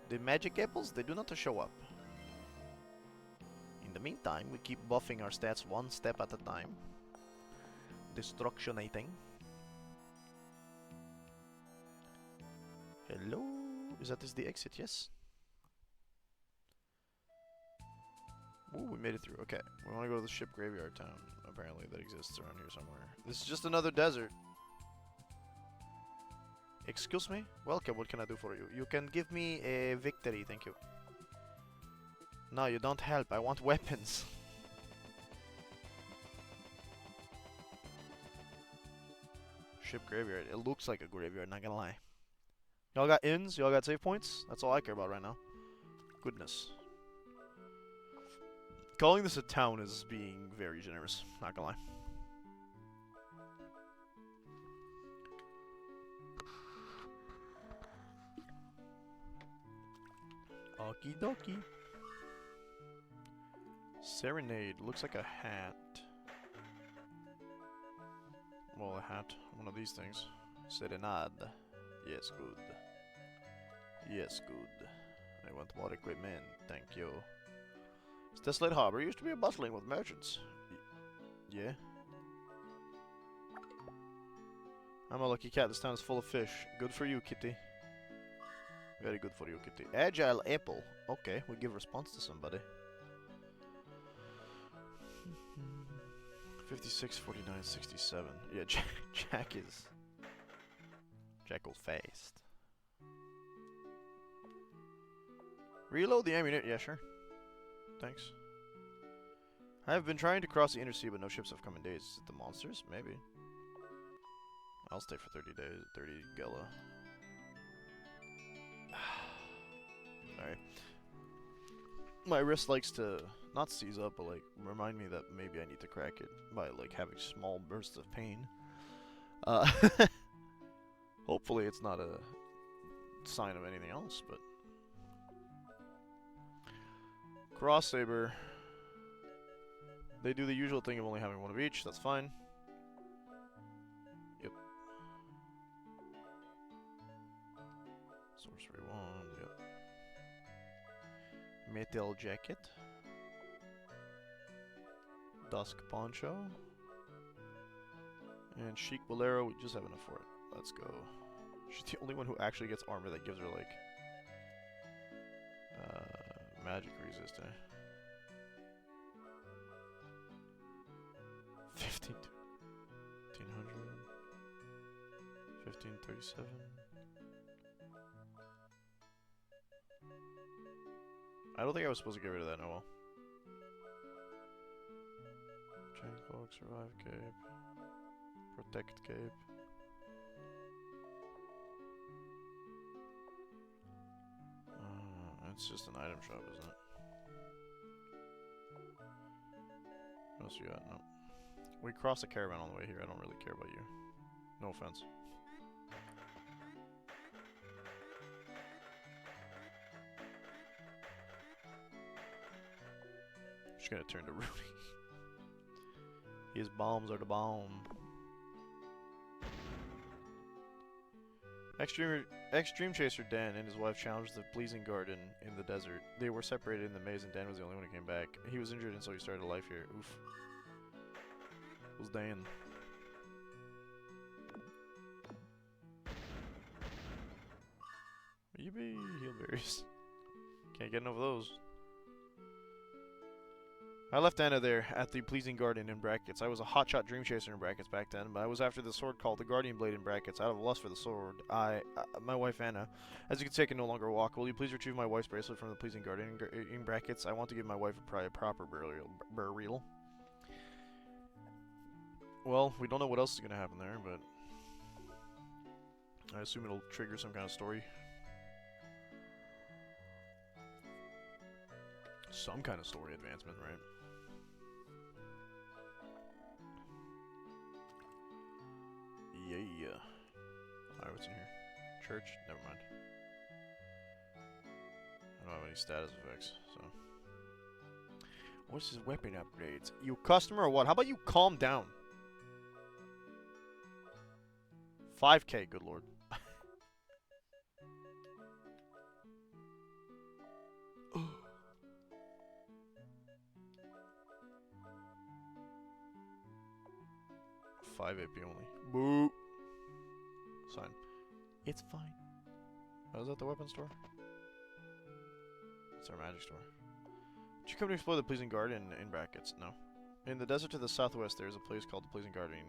The magic apples, they do not show up. In the meantime, we keep buffing our stats one step at a time. Destructionating. Hello? Is that the exit? Yes. Ooh, we made it through. Okay, we want to go to the ship graveyard town, apparently, that exists around here somewhere. This is just another desert. Excuse me? Welcome, what can I do for you? You can give me a victory, thank you. No, you don't help, I want weapons. Ship graveyard, it looks like a graveyard, not gonna lie. Y'all got inns? Y'all got save points? That's all I care about right now. Goodness. Calling this a town is being very generous, not gonna lie. Okie dokie. Serenade looks like a hat. Well, a hat. One of these things. Serenade. Yes, good. Yes, good. I want more equipment. Thank you. This desolate harbor used to be bustling with merchants. Yeah? I'm a lucky cat. This town is full of fish. Good for you, kitty. Very good for you, kitty. Agile apple. Okay, we give response to somebody. 56, 49, 67. Yeah, Jack is... Jack goes fast. Reload the ammunition. Yeah, sure. Thanks. I have been trying to cross the inner sea, but no ships have come in days. Is it the monsters? Maybe. I'll stay for 30 days. 30 Gala. Sorry. My wrist likes to not seize up, but like remind me that maybe I need to crack it by like having small bursts of pain. Hopefully it's not a sign of anything else, but Cross Saber. They do the usual thing of only having one of each. That's fine. Yep. Sorcery wand. Yep. Metal jacket. Dusk poncho. And chic bolero. We just have enough for it. Let's go. She's the only one who actually gets armor that gives her like magic resist. 1500. 1537. I don't think I was supposed to get rid of that, no well. Change cloak, survive cape. Protect cape. It's just an item shop, isn't it? What else you got? No. We crossed a caravan on the way here. I don't really care about you. No offense. Just gonna turn to Rudy. His bombs are the bomb. Extreme Chaser Dan and his wife challenged the Pleasing Garden in the desert. They were separated in the maze and Dan was the only one who came back. He was injured and so he started a life here. Oof. Who's Dan? Yippee, heelberries. Can't get enough of those. I left Anna there at the Pleasing Garden in brackets. I was a hotshot dream chaser in brackets back then, but I was after the sword called the Guardian Blade in brackets. Out of lust for the sword, my wife Anna, as you can see, I can no longer walk. Will you please retrieve my wife's bracelet from the Pleasing Garden in brackets? I want to give my wife a proper burial. Well, we don't know what else is going to happen there, but I assume it'll trigger some kind of story. Some kind of story advancement, right? Yeah. Alright, what's in here? Church? Never mind. I don't have any status effects, so. What's his weapon upgrades? You customer or what? How about you calm down? 5K, good lord. $5 AP only. Boo. Sign. It's fine. Oh, is that the weapon store? It's our magic store. Did you come to explore the Pleasing Garden in brackets? No. In the desert to the southwest, there is a place called the Pleasing Garden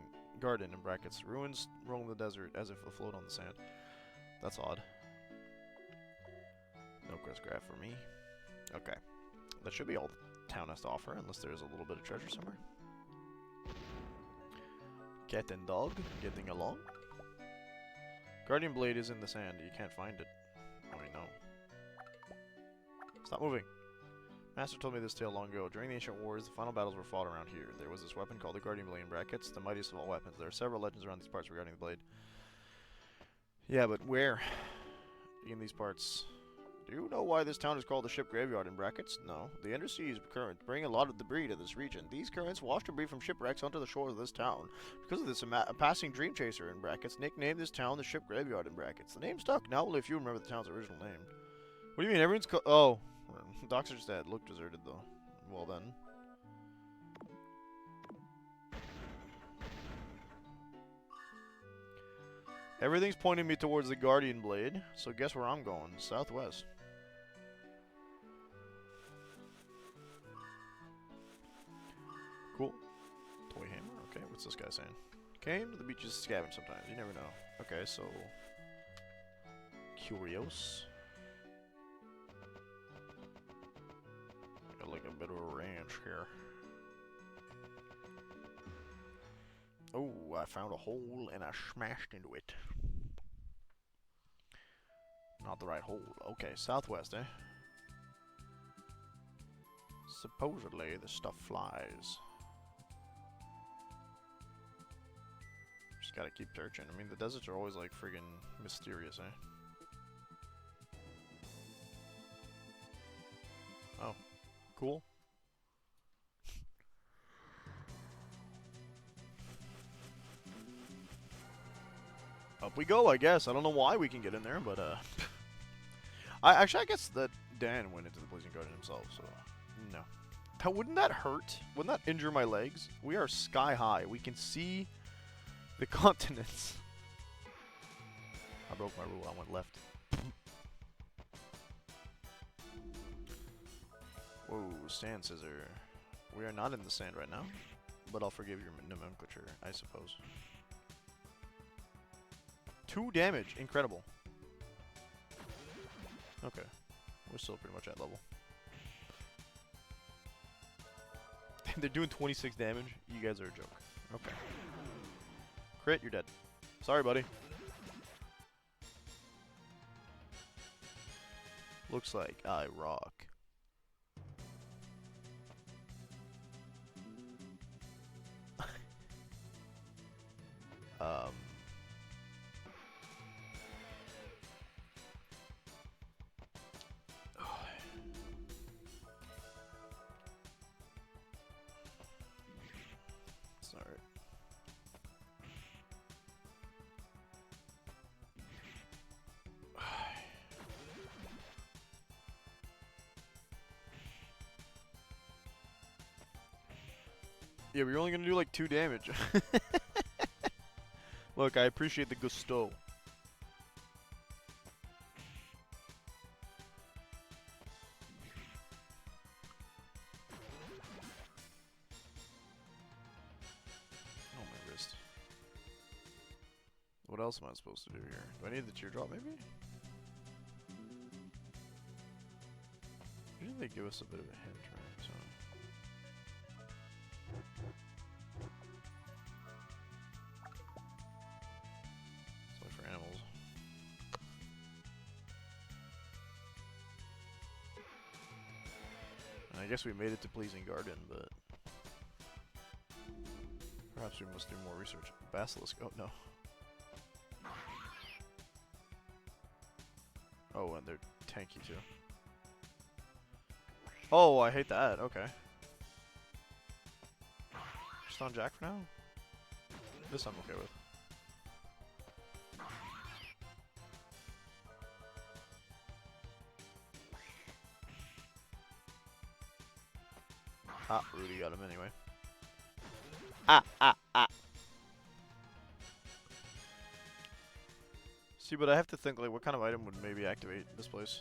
in brackets. Ruins roam the desert as if afloat on the sand. That's odd. No quest graph for me. Okay. That should be all the town has to offer, unless there's a little bit of treasure somewhere. Cat and dog getting along. Guardian Blade is in the sand. You can't find it. I mean, no. Stop moving. Master told me this tale long ago. During the ancient wars, the final battles were fought around here. There was this weapon called the Guardian Blade in brackets, the mightiest of all weapons. There are several legends around these parts regarding the blade. Yeah, but where in these parts Do you know why this town is called the ship graveyard in brackets? No. The underseas currents bring a lot of debris to this region. These currents wash debris from shipwrecks onto the shores of this town. Because of this, a passing dream chaser in brackets nicknamed this town the ship graveyard in brackets. The name stuck. Now only if you remember the town's original name. What do you mean? Everyone's oh. Docks are just dead. Look deserted, though. Well, then. Everything's pointing me towards the Guardian Blade, so guess where I'm going? Southwest. Cool. Toy hammer? Okay, what's this guy saying? Came to the beaches to scavenge sometimes, you never know. Okay, so... Curios. Got like a bit of a ranch here. Oh, I found a hole and I smashed into it. Not the right hole. Okay, southwest, eh? Supposedly, the stuff flies. Just gotta keep searching. I mean, the deserts are always like friggin' mysterious, eh? Oh, cool. Up we go, I guess. I don't know why we can get in there, but I guess that Dan went into the Blazing Garden himself, so no. Wouldn't that hurt? Wouldn't that injure my legs? We are sky high. We can see the continents. I broke my rule. I went left. Whoa, sand scissor. We are not in the sand right now, but I'll forgive your nomenclature, I suppose. 2 damage. Incredible. Okay. We're still pretty much at level. They're doing 26 damage? You guys are a joke. Okay. Crit, you're dead. Sorry, buddy. Looks like I rock. Sorry. Yeah, we're only gonna do like 2 damage. Look, I appreciate the gusto. Oh, my wrist. What else am I supposed to do here? Do I need the teardrop, maybe? Usually they give us a bit of a hint, right? So. It's only for animals. I guess we made it to Pleasing Garden, but perhaps we must do more research. Basilisk. Oh no. Oh, and they're tanky too. Oh, I hate that. Okay. Just on Jack for now? This I'm okay with. Ah, Rudy got him anyway. Ah. See, but I have to think, like, what kind of item would maybe activate this place?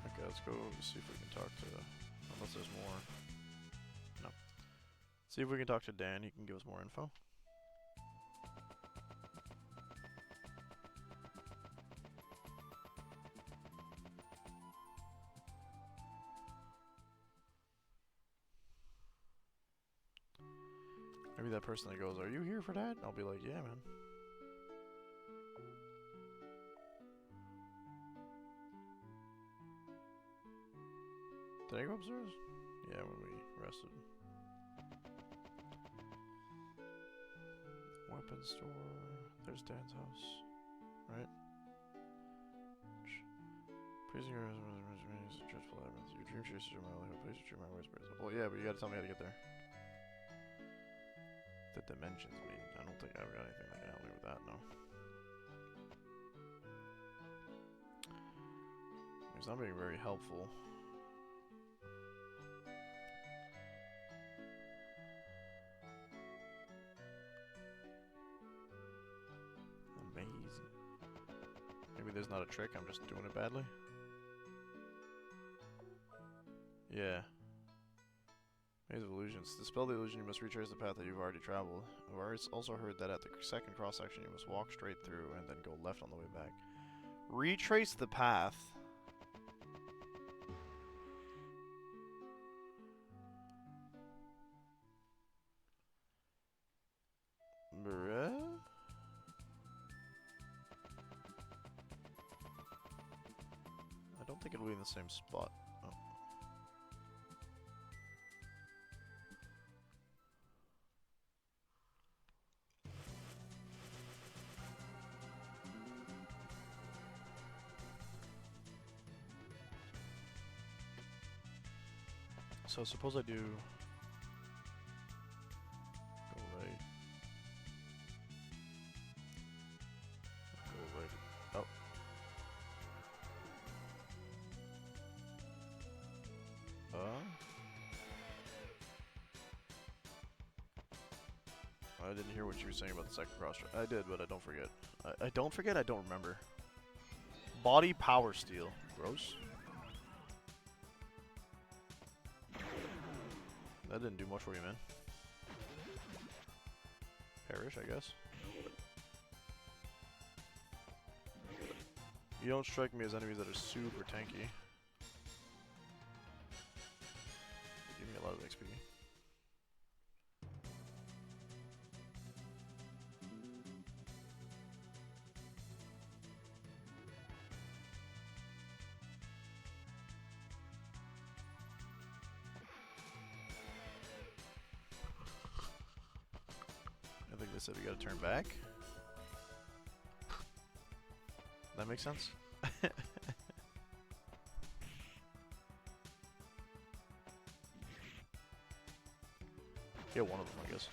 Okay, let's go see if we can talk to... Unless there's more. No. See if we can talk to Dan, he can give us more info. Maybe that person that goes, "Are you here for that?" I'll be like, "Yeah, man." Did I go upstairs? Yeah, when we arrested. Weapons store. There's Dan's house. Right? Praising your dreadful evidence. Your dream chases your livelihood. Please your my words. Well, yeah, but you gotta tell me how to get there. The dimensions mean. I don't think I've got anything that can help me with that, no. It's not being very helpful. Amazing. Maybe there's not a trick, I'm just doing it badly? Yeah. Maze of illusions. To dispel the illusion, you must retrace the path that you've already traveled. I've also heard that at the second cross-section, you must walk straight through and then go left on the way back. Retrace the path? Bruh? I don't think it'll be in the same spot. Oh. So suppose I do go right. Go right. Oh. I didn't hear what you were saying about the second cross. I did, but I don't forget. I don't forget, I don't remember. Body power steal. Gross. That didn't do much for you, man. Perish, I guess. You don't strike me as enemies that are super tanky. They give me a lot of XP. I think they said we gotta turn back. That makes sense? Yeah, one of them, I guess.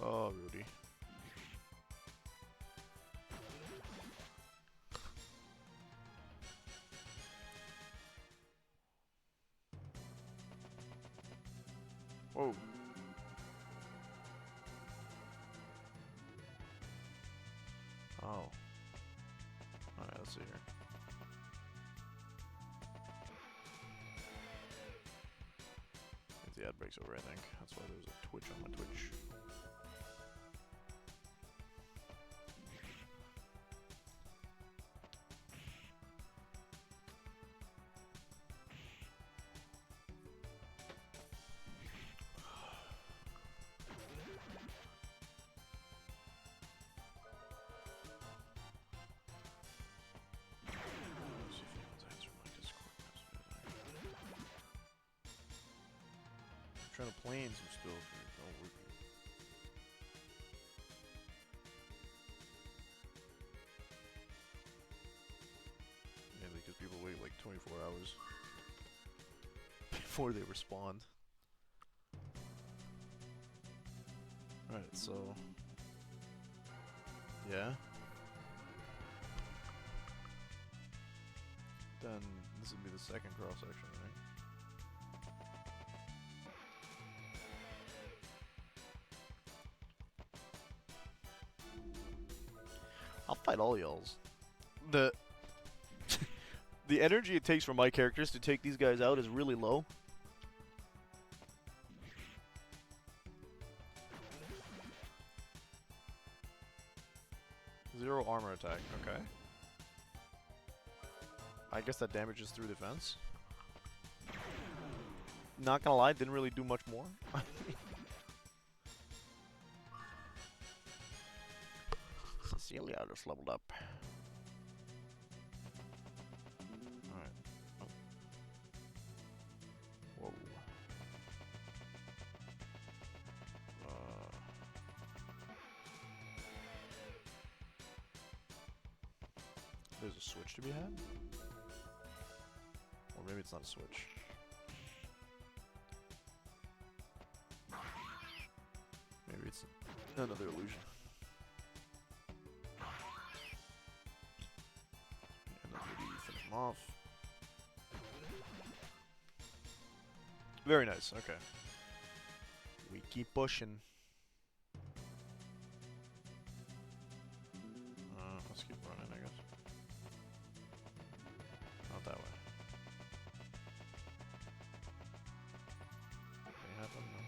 Oh, Rudy. Whoa. Oh. Alright, let's see here. The ad breaks over, I think. That's why there was a Twitch on my Twitch. Trying to plan some stuff and it's not working. Mainly because people wait like 24 hours before they respond. Alright, so... yeah. Then this would be the second cross section, right? I'll fight all y'alls. The the energy it takes for my characters to take these guys out is really low. Zero armor attack, okay. I guess that damages through defense. Not gonna lie, didn't really do much more. Cecilia just leveled up. Alright. Oh. Whoa. There's a switch to be had? Or maybe it's not a switch. Maybe it's another illusion. And then maybe finish him off. Very nice, okay. We keep pushing. Let's keep running, I guess. Not that way. May happen, no.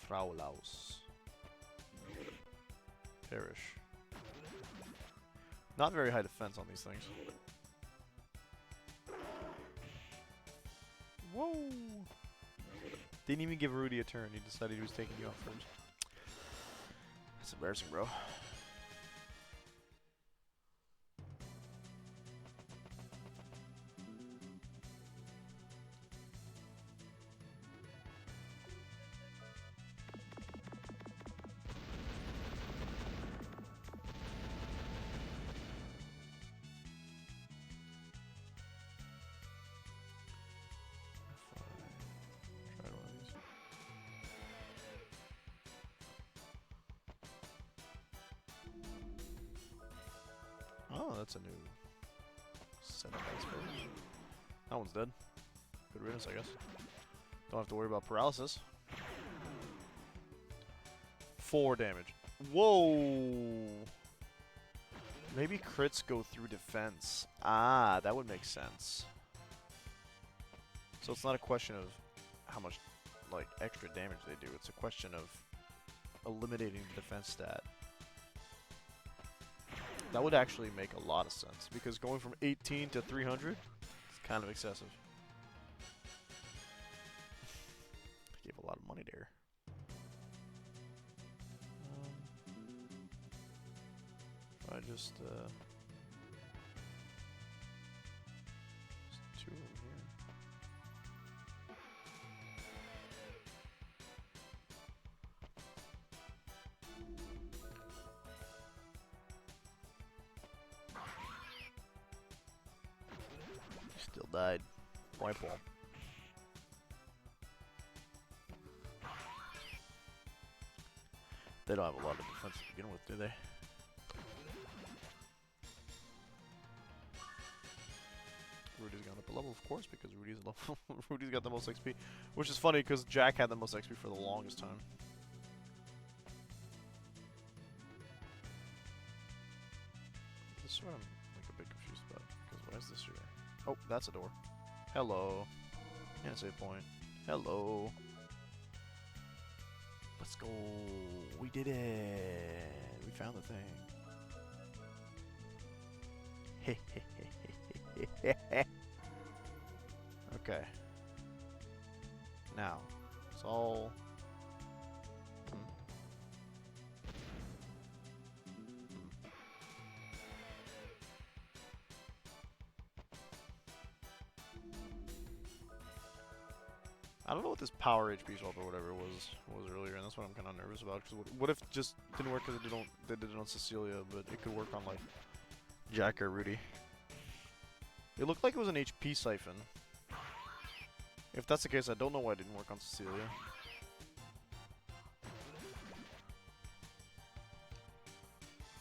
Fraulaus. Perish. Not very high defense on these things. Whoa! Didn't even give Rudy a turn. He decided he was taking you out first. That's embarrassing, bro. Oh, that's a new set of ice pillars. That one's dead. Good riddance, I guess. Don't have to worry about paralysis. 4 damage. Whoa! Maybe crits go through defense. Ah, that would make sense. So it's not a question of how much, like, extra damage they do. It's a question of eliminating the defense stat. That would actually make a lot of sense, because going from 18 to 300 is kind of excessive. Gave a lot of money there. If I just, there's 2 over here. Still died. Rifle. They don't have a lot of defense to begin with, do they? Rudy's gone up a level, of course, because Rudy's level. Rudy's got the most XP, which is funny because Jack had the most XP for the longest time. This is what I'm like a bit confused about, because why is this here? Oh, that's a door. Hello. And a save point. Hello. Let's go. We did it. We found the thing. Okay. Now, it's all. I don't know what this power HP swap or whatever was earlier, and that's what I'm kind of nervous about. Cause what if it just didn't work because they did it on Cecilia, but it could work on like Jack or Rudy? It looked like it was an HP siphon. If that's the case, I don't know why it didn't work on Cecilia.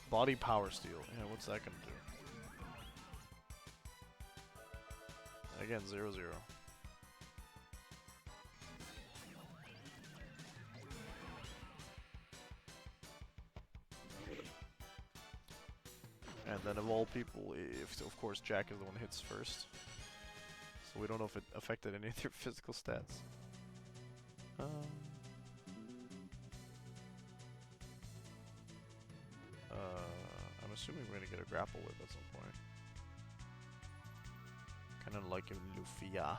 Body power steal. Yeah, what's that gonna do? Again, 0-0. And then of all people, if of course Jack is the one that hits first. So we don't know if it affected any of their physical stats. I'm assuming we're gonna get a grapple whip at some point. Kinda like a Lufia.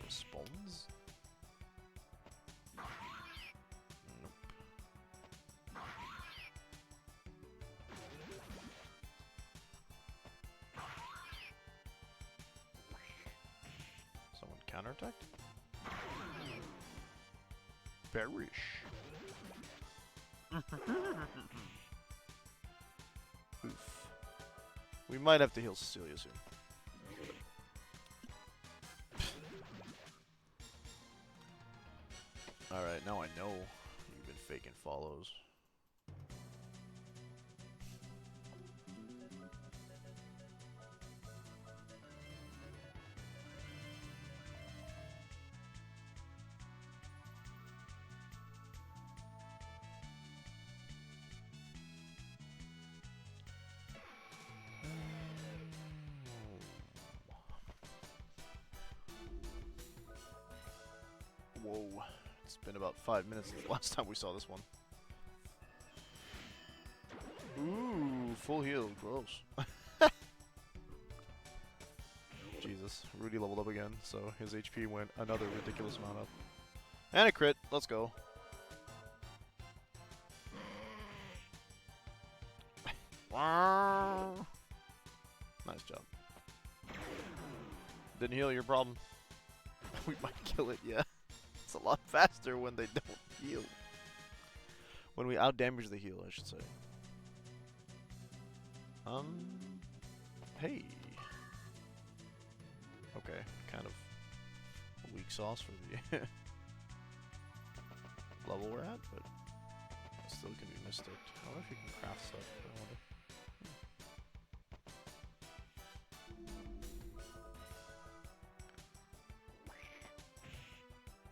responds? Nope. Someone counterattacked? Perish. Oof. We might have to heal Cecilia soon. Alright, now I know you've been faking follows. Whoa. It's been about 5 minutes since the last time we saw this one. Ooh, full heal. Gross. Jesus. Rudy leveled up again, so his HP went another ridiculous amount up. And a crit. Let's go. Nice job. Didn't heal your problem. We might kill it, yeah. It's a lot faster when they don't heal. When we outdamage the heal, I should say. Hey. Okay, kind of a weak sauce for the level we're at, but it still can be misticked. I wonder if you can craft stuff. I wonder.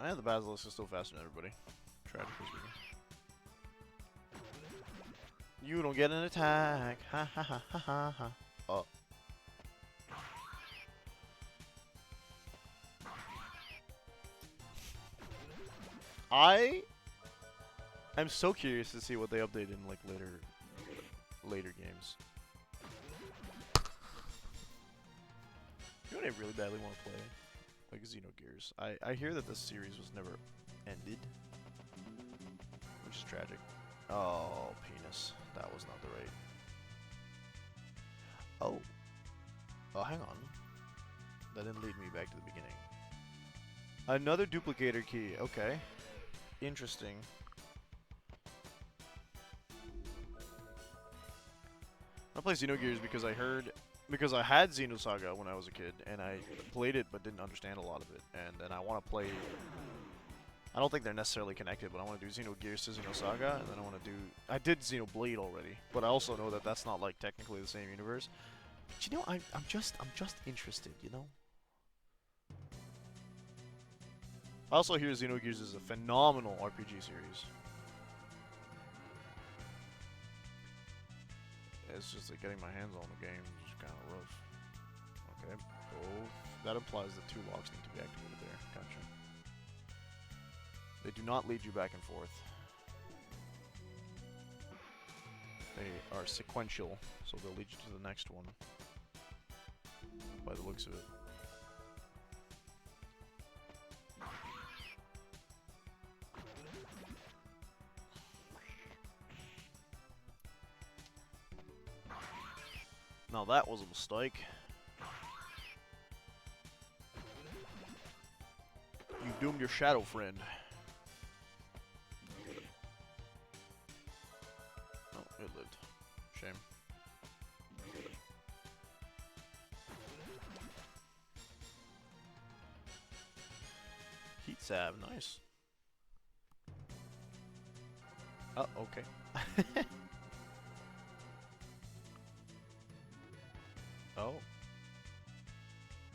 And the Basilisk is still faster than everybody. Tragically speaking. You don't get an attack. Ha ha ha ha ha ha. Oh. I'm so curious to see what they update in like later games. You know what I really badly want to play? Like Xenogears. I hear that this series was never ended, which is tragic. Oh, penis. That was not the right. Oh. Oh, hang on. That didn't lead me back to the beginning. Another duplicator key. Okay. Interesting. I play Xenogears because I had Xenosaga when I was a kid, and I played it but didn't understand a lot of it, and I want to play. I don't think they're necessarily connected, but I want to do Xenogears to Xenosaga, and then I want to do. I did Xenoblade already, but I also know that that's not like technically the same universe. But you know, I'm just interested, you know. I also hear Xenogears is a phenomenal RPG series. It's just like getting my hands on the game is kind of rough. Okay, both. That implies that 2 locks need to be activated there. Gotcha. They do not lead you back and forth. They are sequential, so they'll lead you to the next one. By the looks of it. Now that was a mistake. You doomed your shadow friend. Oh, it lived. Shame. Heat salve, nice. Oh, okay. Oh.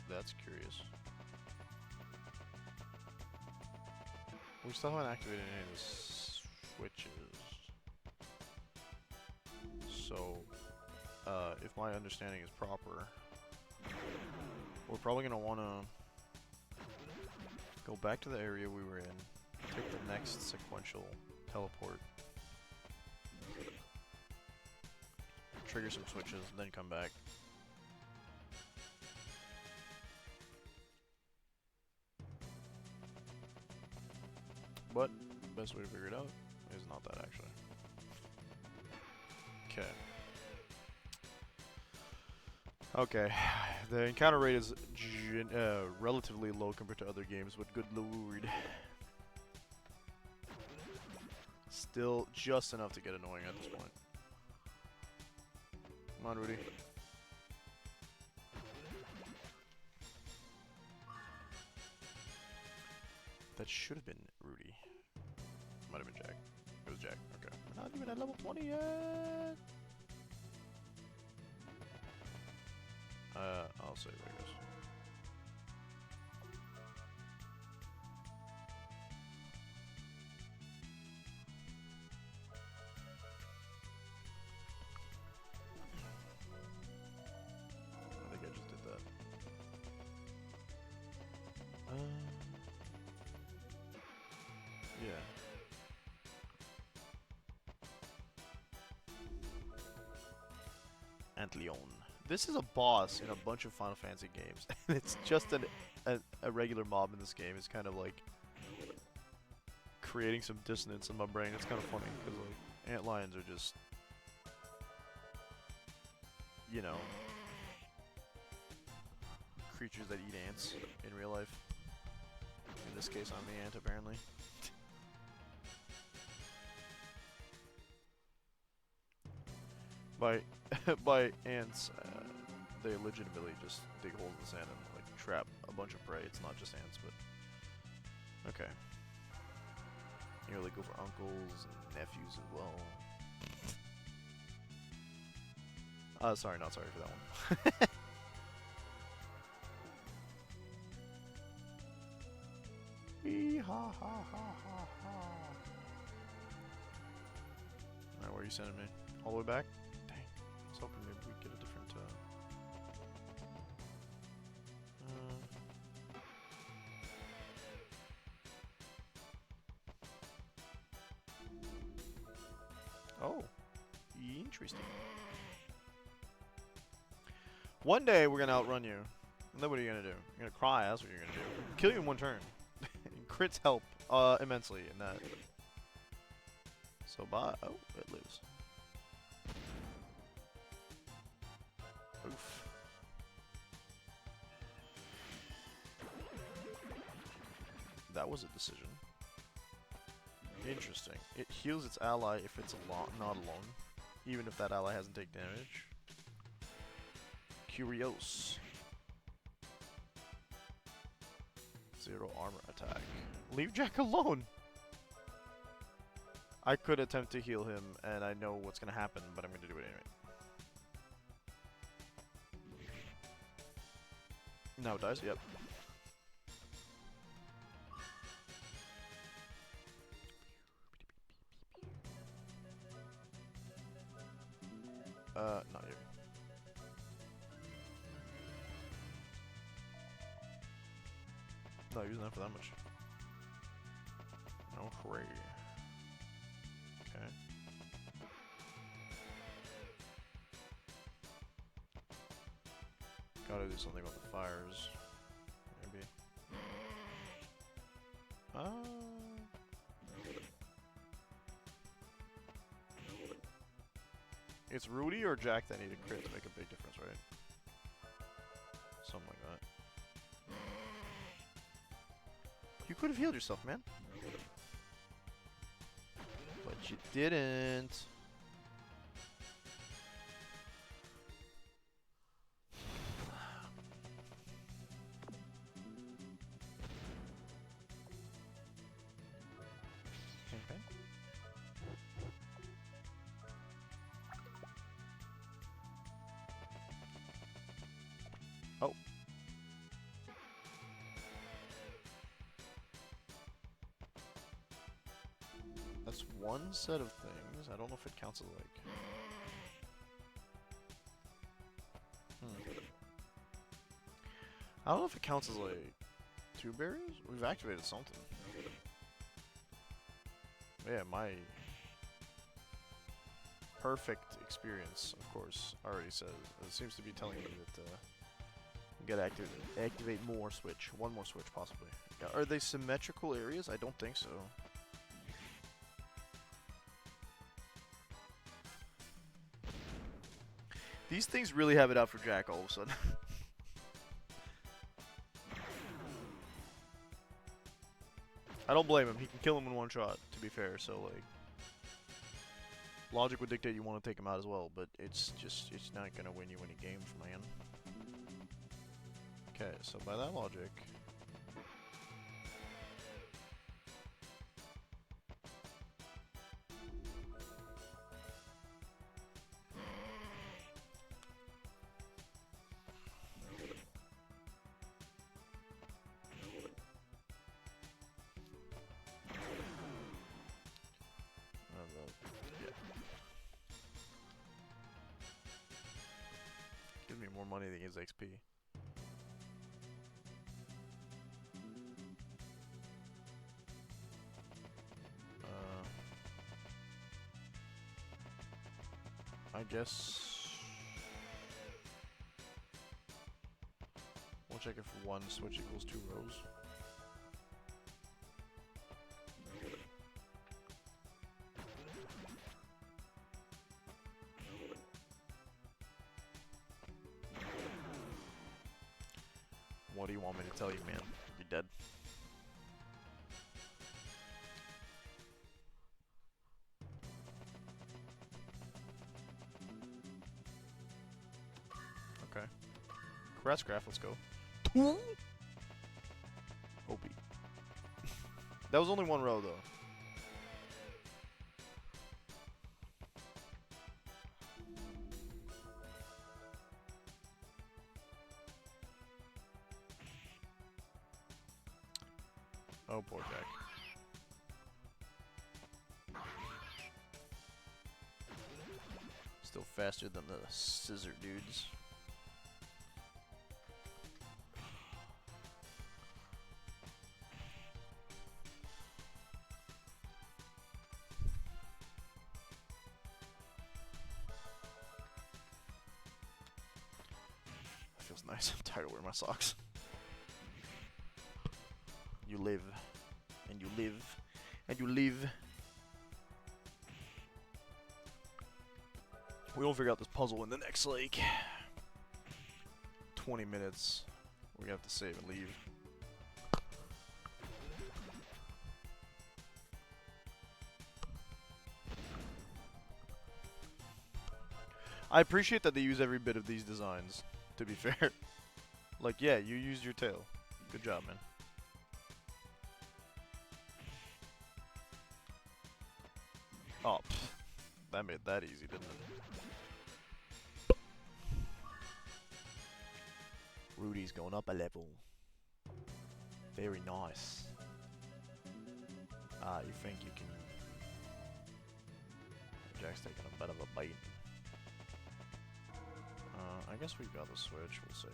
That's curious. We still haven't activated any of the switches. So, if my understanding is proper, we're probably going to want to go back to the area we were in, take the next sequential teleport, trigger some switches, and then come back. But best way to figure it out is not that actually. Okay. Okay. The encounter rate is relatively low compared to other games, but good lord. Still just enough to get annoying at this point. Come on, Rudy. That should have been Rudy. Might have been Jack. It was Jack. Okay. We're not even at level 20 yet. I'll save it, I guess. I think I just did that. Yeah. Antleon. This is a boss in a bunch of Final Fantasy games, and it's just a regular mob in this game. It's kind of like creating some dissonance in my brain. It's kind of funny because like antlions are just, you know, creatures that eat ants in real life. In this case, I'm the ant apparently. By ants, they legitimately just dig holes in the sand and like trap a bunch of prey. It's not just ants, but okay. You know, they go for uncles and nephews as well. Sorry, not sorry for that one. Hee ha ha ha ha ha. Alright, where are you sending me? All the way back? Dang. I was hoping maybe we'd get a different, Oh. Interesting. One day we're gonna outrun you. And then what are you gonna do? You're gonna cry, that's what you're gonna do. Kill you in one turn. Crits help immensely in that. So bye. Oh, it lives. Oof. That was a decision. Interesting. It heals its ally if it's not alone, even if that ally hasn't taken damage. Curios. Zero armor attack. Leave Jack alone! I could attempt to heal him, and I know what's gonna happen, but I'm gonna do it anyway. Now it dies? Yep. Not you. Not using that for that much. No hurry. Okay. Gotta do something about the fires. Maybe. It's Rudy or Jack that need a crit to make a big difference, right? Something like that. You could have healed yourself, man. But you didn't. Okay. Oh. That's one set of things. I don't know if it counts as like... I don't know if it counts as like 2 berries? We've activated something. Yeah, my perfect experience, of course, already says. It seems to be telling me that we gotta activate more switch. One more switch, possibly. Are they symmetrical areas? I don't think so. These things really have it out for Jack all of a sudden. I don't blame him. He can kill him in one shot, to be fair, so, like... Logic would dictate you want to take him out as well, but it's not gonna win you any games, man. Okay, so by that logic... Gives me more money than gives XP. I guess we'll check if one switch equals 2 rows. What do you want me to tell you, man? You're dead. Okay. Congrats, Graph, let's go. OP. That was only 1 row, though. Oh, poor Jack. Still faster than the scissor dudes. That feels nice. I'm tired of wearing my socks. You live, and you live, and you live. We won't figure out this puzzle in the next, like, 20 minutes. We have to save and leave. I appreciate that they use every bit of these designs, to be fair. Like, yeah, you used your tail. Good job, man. Oh, pfft. That made that easy, didn't it? Rudy's going up a level. Very nice. Ah, you think you can... Jack's taking a bit of a bite. I guess we've got the switch. We'll save.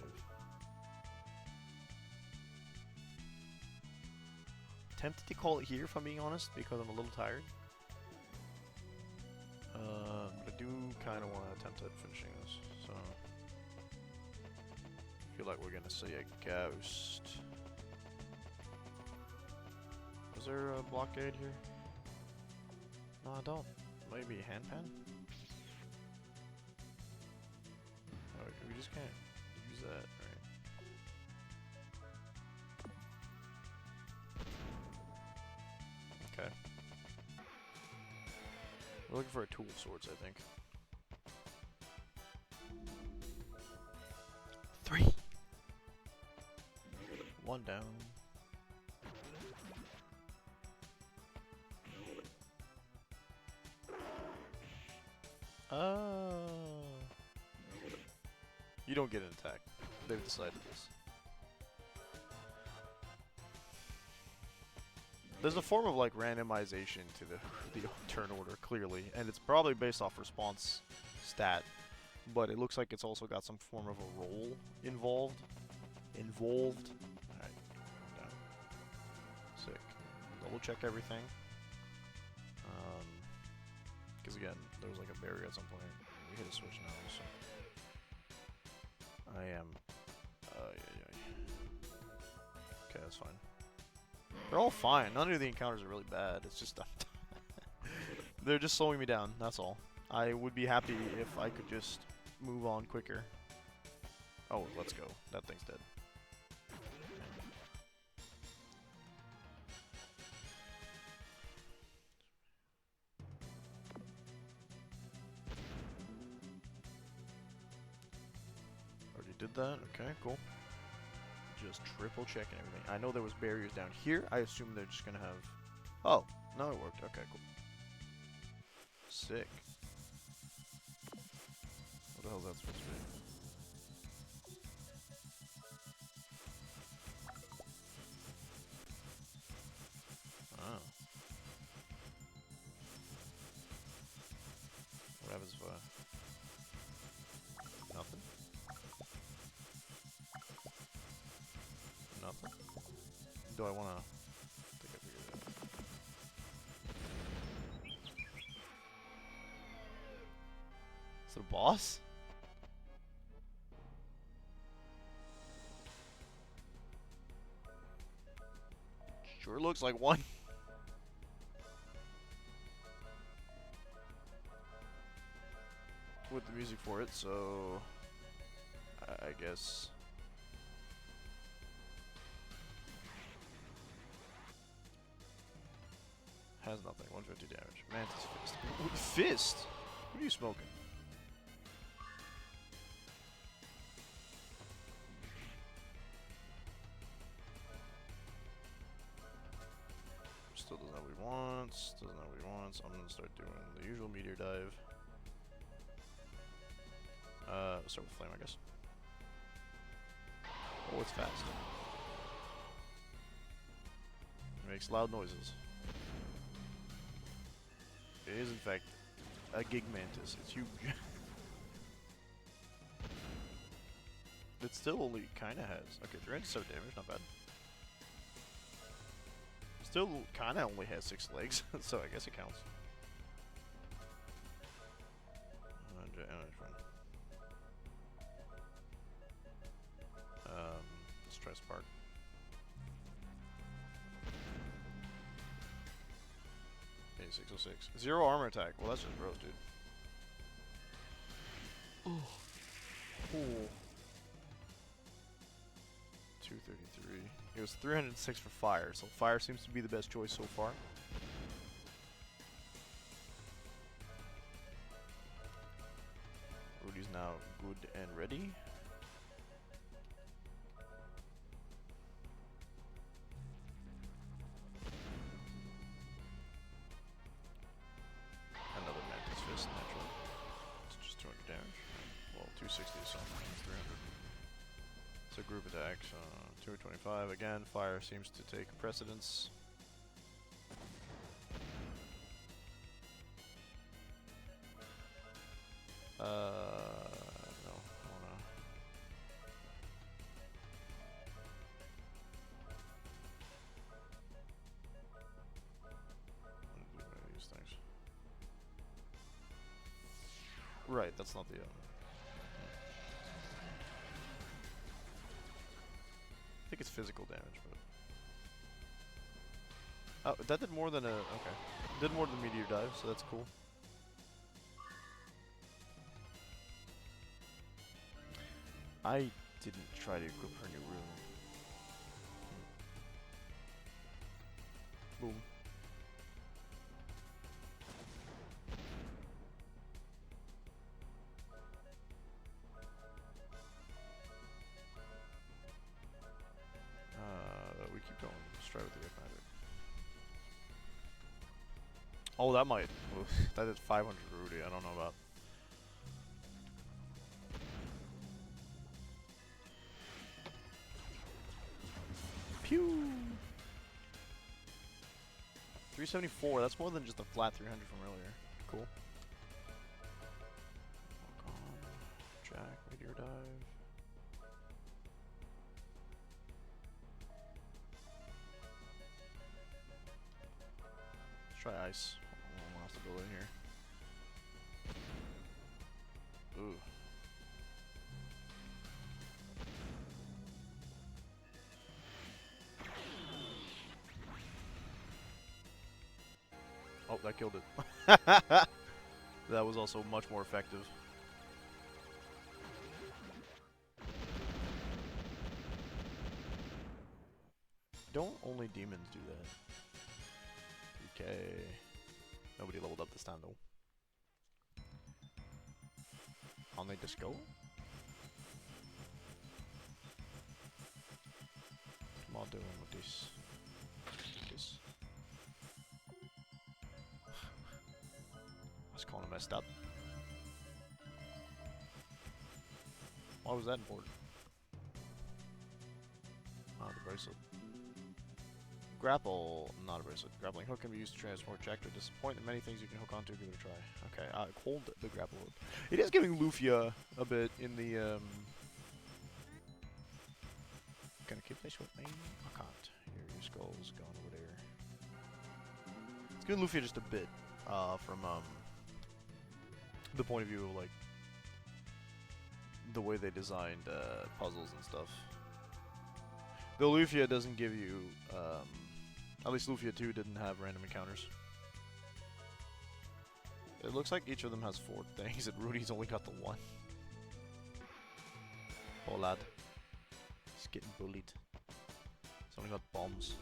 Tempted to call it here, if I'm being honest, because I'm a little tired. But I do kind of want to attempt at finishing this, so... I feel like we're gonna see a ghost. Is there a blockade here? No, I don't. Maybe a handpan? Oh, we just can't use that, right? Okay. We're looking for a tool of sorts, I think. 3! 1 down. You don't get an attack. They've decided this. There's a form of like randomization to the turn order, clearly, and it's probably based off response stat, but it looks like it's also got some form of a roll involved. Alright, down. Sick. Double check everything. Because again, there was like a barrier at some point. We hit a switch now, so. I am. Okay, that's fine. They're all fine. None of the encounters are really bad. It's just they're just slowing me down. That's all. I would be happy if I could just move on quicker. Oh, let's go. That thing's dead. Already did that. Okay, cool. Just triple checking everything. I know there was barriers down here. I assume they're just gonna have... Oh, no, it worked. Okay, cool. Sick. What the hell is that supposed to be? Oh. What happens if nothing? Nothing? Do I wanna... I think I figured it out. Is it a boss? Sure looks like one. With the music for it, so... I guess... Has nothing. 150 damage. Mantis Fist. Fist? What are you smoking? Still doesn't know what he wants. Doesn't know what he wants. I'm gonna start doing the usual meteor dive. Start with flame, I guess. Oh, it's fast. It makes loud noises. It is, in fact, a gig mantis. It's huge. It still only kind of has... Okay, 307 damage, not bad. Still kind of only has 6 legs, so I guess it counts. Let's try Spark. Okay, 606. 0 armor attack. Well, that's just gross, dude. Oh. Cool. 233. It was 306 for fire, so fire seems to be the best choice so far. Rudy's now good and ready. Another Mantis Fist, naturally. It's just 200 damage. Well, 260 is something. 300. It's a group attack, so 225. Again, fire seems to take precedence. No. I wanna... do one of these things. Right, that's not the... I think it's physical damage, but... Oh, that did more than a... Okay. Did more than the meteor dive, so that's cool. I didn't try to equip her new rune. Boom. We keep going. Let's try with the Earth Magic. Oh, that might. That did 500 Rudy. I don't know about. Pew! 374. That's more than just a flat 300 from earlier. Cool. Walk on. Jack, meteor dive. Let's try ice. I'll have to go in here. Ooh. Oh, that killed it. That was also much more effective. Don't only demons do that? Okay. Nobody leveled up this time though. On they just go? What am I doing with this? This. I was calling it messed up. Why was that important? Oh, the bracelet. Grapple, not a bracelet. Grappling hook can be used to transport Jack to a disappointment. Many things you can hook onto. Give it a try. Okay, hold the grapple hook. It is giving Lufia a bit in the. Can I keep this with me? I can't. Here, your skull's gone over there. It's giving Lufia just a bit from the point of view of like the way they designed puzzles and stuff. Though Lufia doesn't give you, at least Lufia 2 didn't have random encounters. It looks like each of them has 4 things, and Rudy's only got the 1. Poor lad. He's getting bullied. He's only got bombs.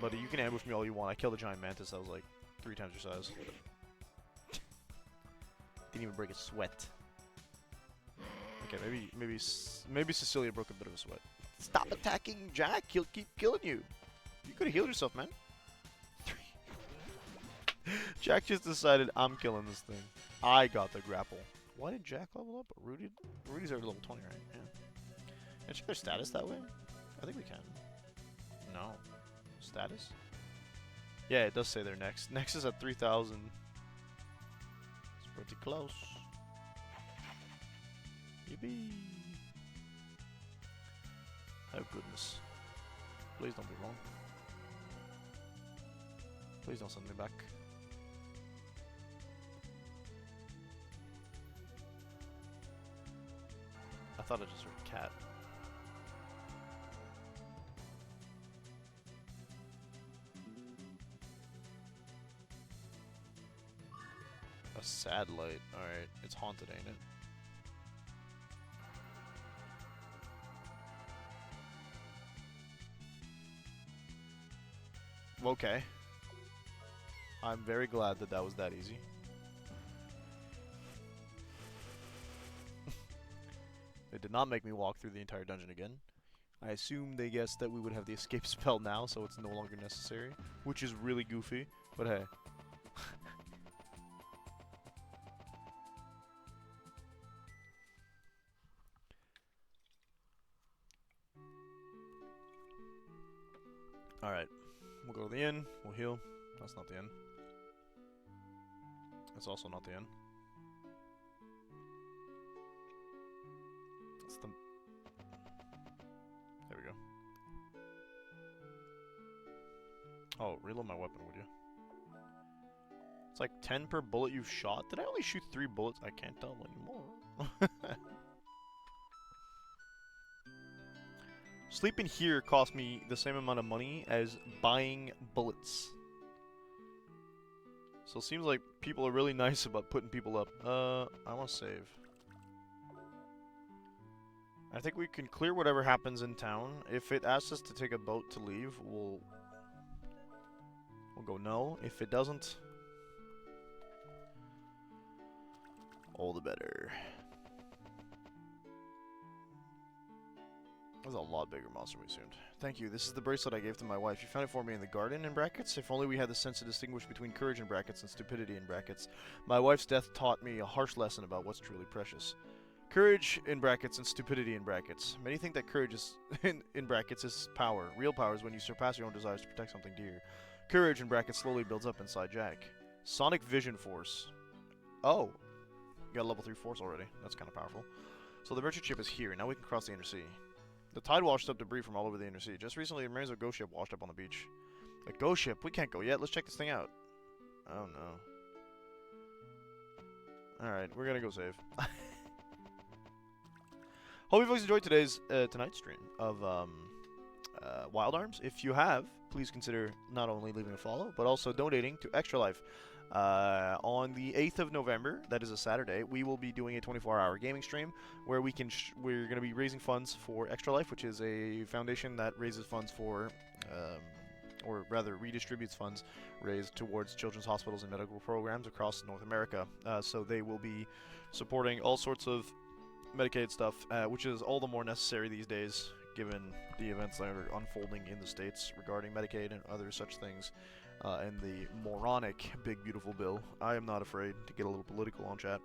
But you can ambush me all you want. I killed a giant mantis that was like 3 times your size. Didn't even break a sweat. Okay, maybe Cecilia broke a bit of a sweat. Stop attacking Jack! He'll keep killing you. You could have healed yourself, man. 3. Jack just decided I'm killing this thing. I got the grapple. Why did Jack level up? Rudy's already level 20, right? Yeah. Can I check their status that way? I think we can. No. Status? Yeah, it does say they're next. Next is at 3,000. It's pretty close. Yippee! Oh goodness. Please don't be wrong. Please don't send me back. I thought I just heard a cat. A sad light. Alright, it's haunted, ain't it? Okay. I'm very glad that that was that easy. They did not make me walk through the entire dungeon again. I assume they guessed that we would have the escape spell now, so it's no longer necessary. Which is really goofy, but hey. Alright. We'll go to the inn, we'll heal. That's not the inn. That's also not the inn. That's the... There we go. Oh, reload my weapon, would you? It's like 10 per bullet you've shot. Did I only shoot 3 bullets? I can't tell anymore. Sleeping here cost me the same amount of money as buying bullets. So it seems like people are really nice about putting people up. I want to save. I think we can clear whatever happens in town. If it asks us to take a boat to leave, we'll go no. If it doesn't, all the better. That's a lot bigger monster we assumed. Thank you. This is the bracelet I gave to my wife. You found it for me in the garden, in brackets. If only we had the sense to distinguish between courage, in brackets, and stupidity, in brackets. My wife's death taught me a harsh lesson about what's truly precious. Courage, in brackets, and stupidity, in brackets. Many think that courage is, in brackets, is power. Real power is when you surpass your own desires to protect something dear. Courage, in brackets, slowly builds up inside Jack. Sonic Vision Force. Oh. You got a level 3 force already. That's kind of powerful. So the merchant ship is here. Now we can cross the inner sea. The tide washed up debris from all over the inner sea. Just recently, the remains of a ghost ship washed up on the beach. A ghost ship? We can't go yet. Let's check this thing out. Oh, no. Alright, we're gonna go save. Hope you folks enjoyed tonight's stream of Wild Arms. If you have, please consider not only leaving a follow, but also donating to ExtraLife. On the 8th of November, that is a Saturday, we will be doing a 24-hour gaming stream where we're going to be raising funds for ExtraLife, which is a foundation that raises funds for, or rather redistributes funds raised towards children's hospitals and medical programs across North America. So they will be supporting all sorts of Medicaid stuff, which is all the more necessary these days, given the events that are unfolding in the States regarding Medicaid and other such things. And the moronic Big Beautiful Bill. I am not afraid to get a little political on chat.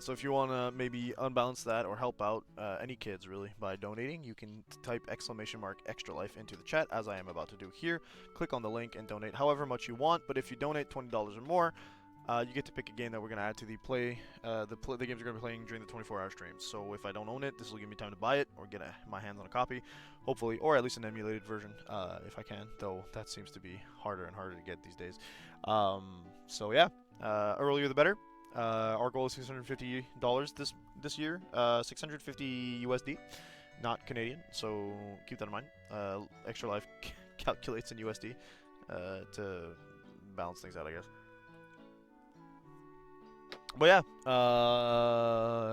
So if you want to maybe unbalance that or help out any kids, really, by donating, you can type !ExtraLife into the chat, as I am about to do here. Click on the link and donate however much you want, but if you donate $20 or more, you get to pick a game that we're going to add to the games we're going to be playing during the 24-hour streams. So if I don't own it, this will give me time to buy it or get my hands on a copy, hopefully, or at least an emulated version if I can, though that seems to be harder and harder to get these days. So yeah, earlier the better. Our goal is $650 this year, 650 USD, not Canadian, so keep that in mind. ExtraLife calculates in USD to balance things out, I guess. But yeah,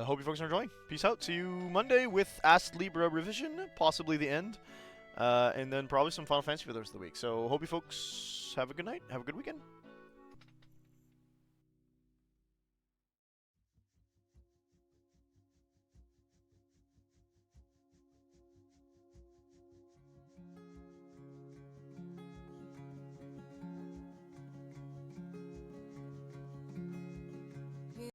hope you folks are enjoying. Peace out. See you Monday with Ask Libra revision, possibly the end, and then probably some Final Fantasy for the rest of the week. So hope you folks have a good night, have a good weekend.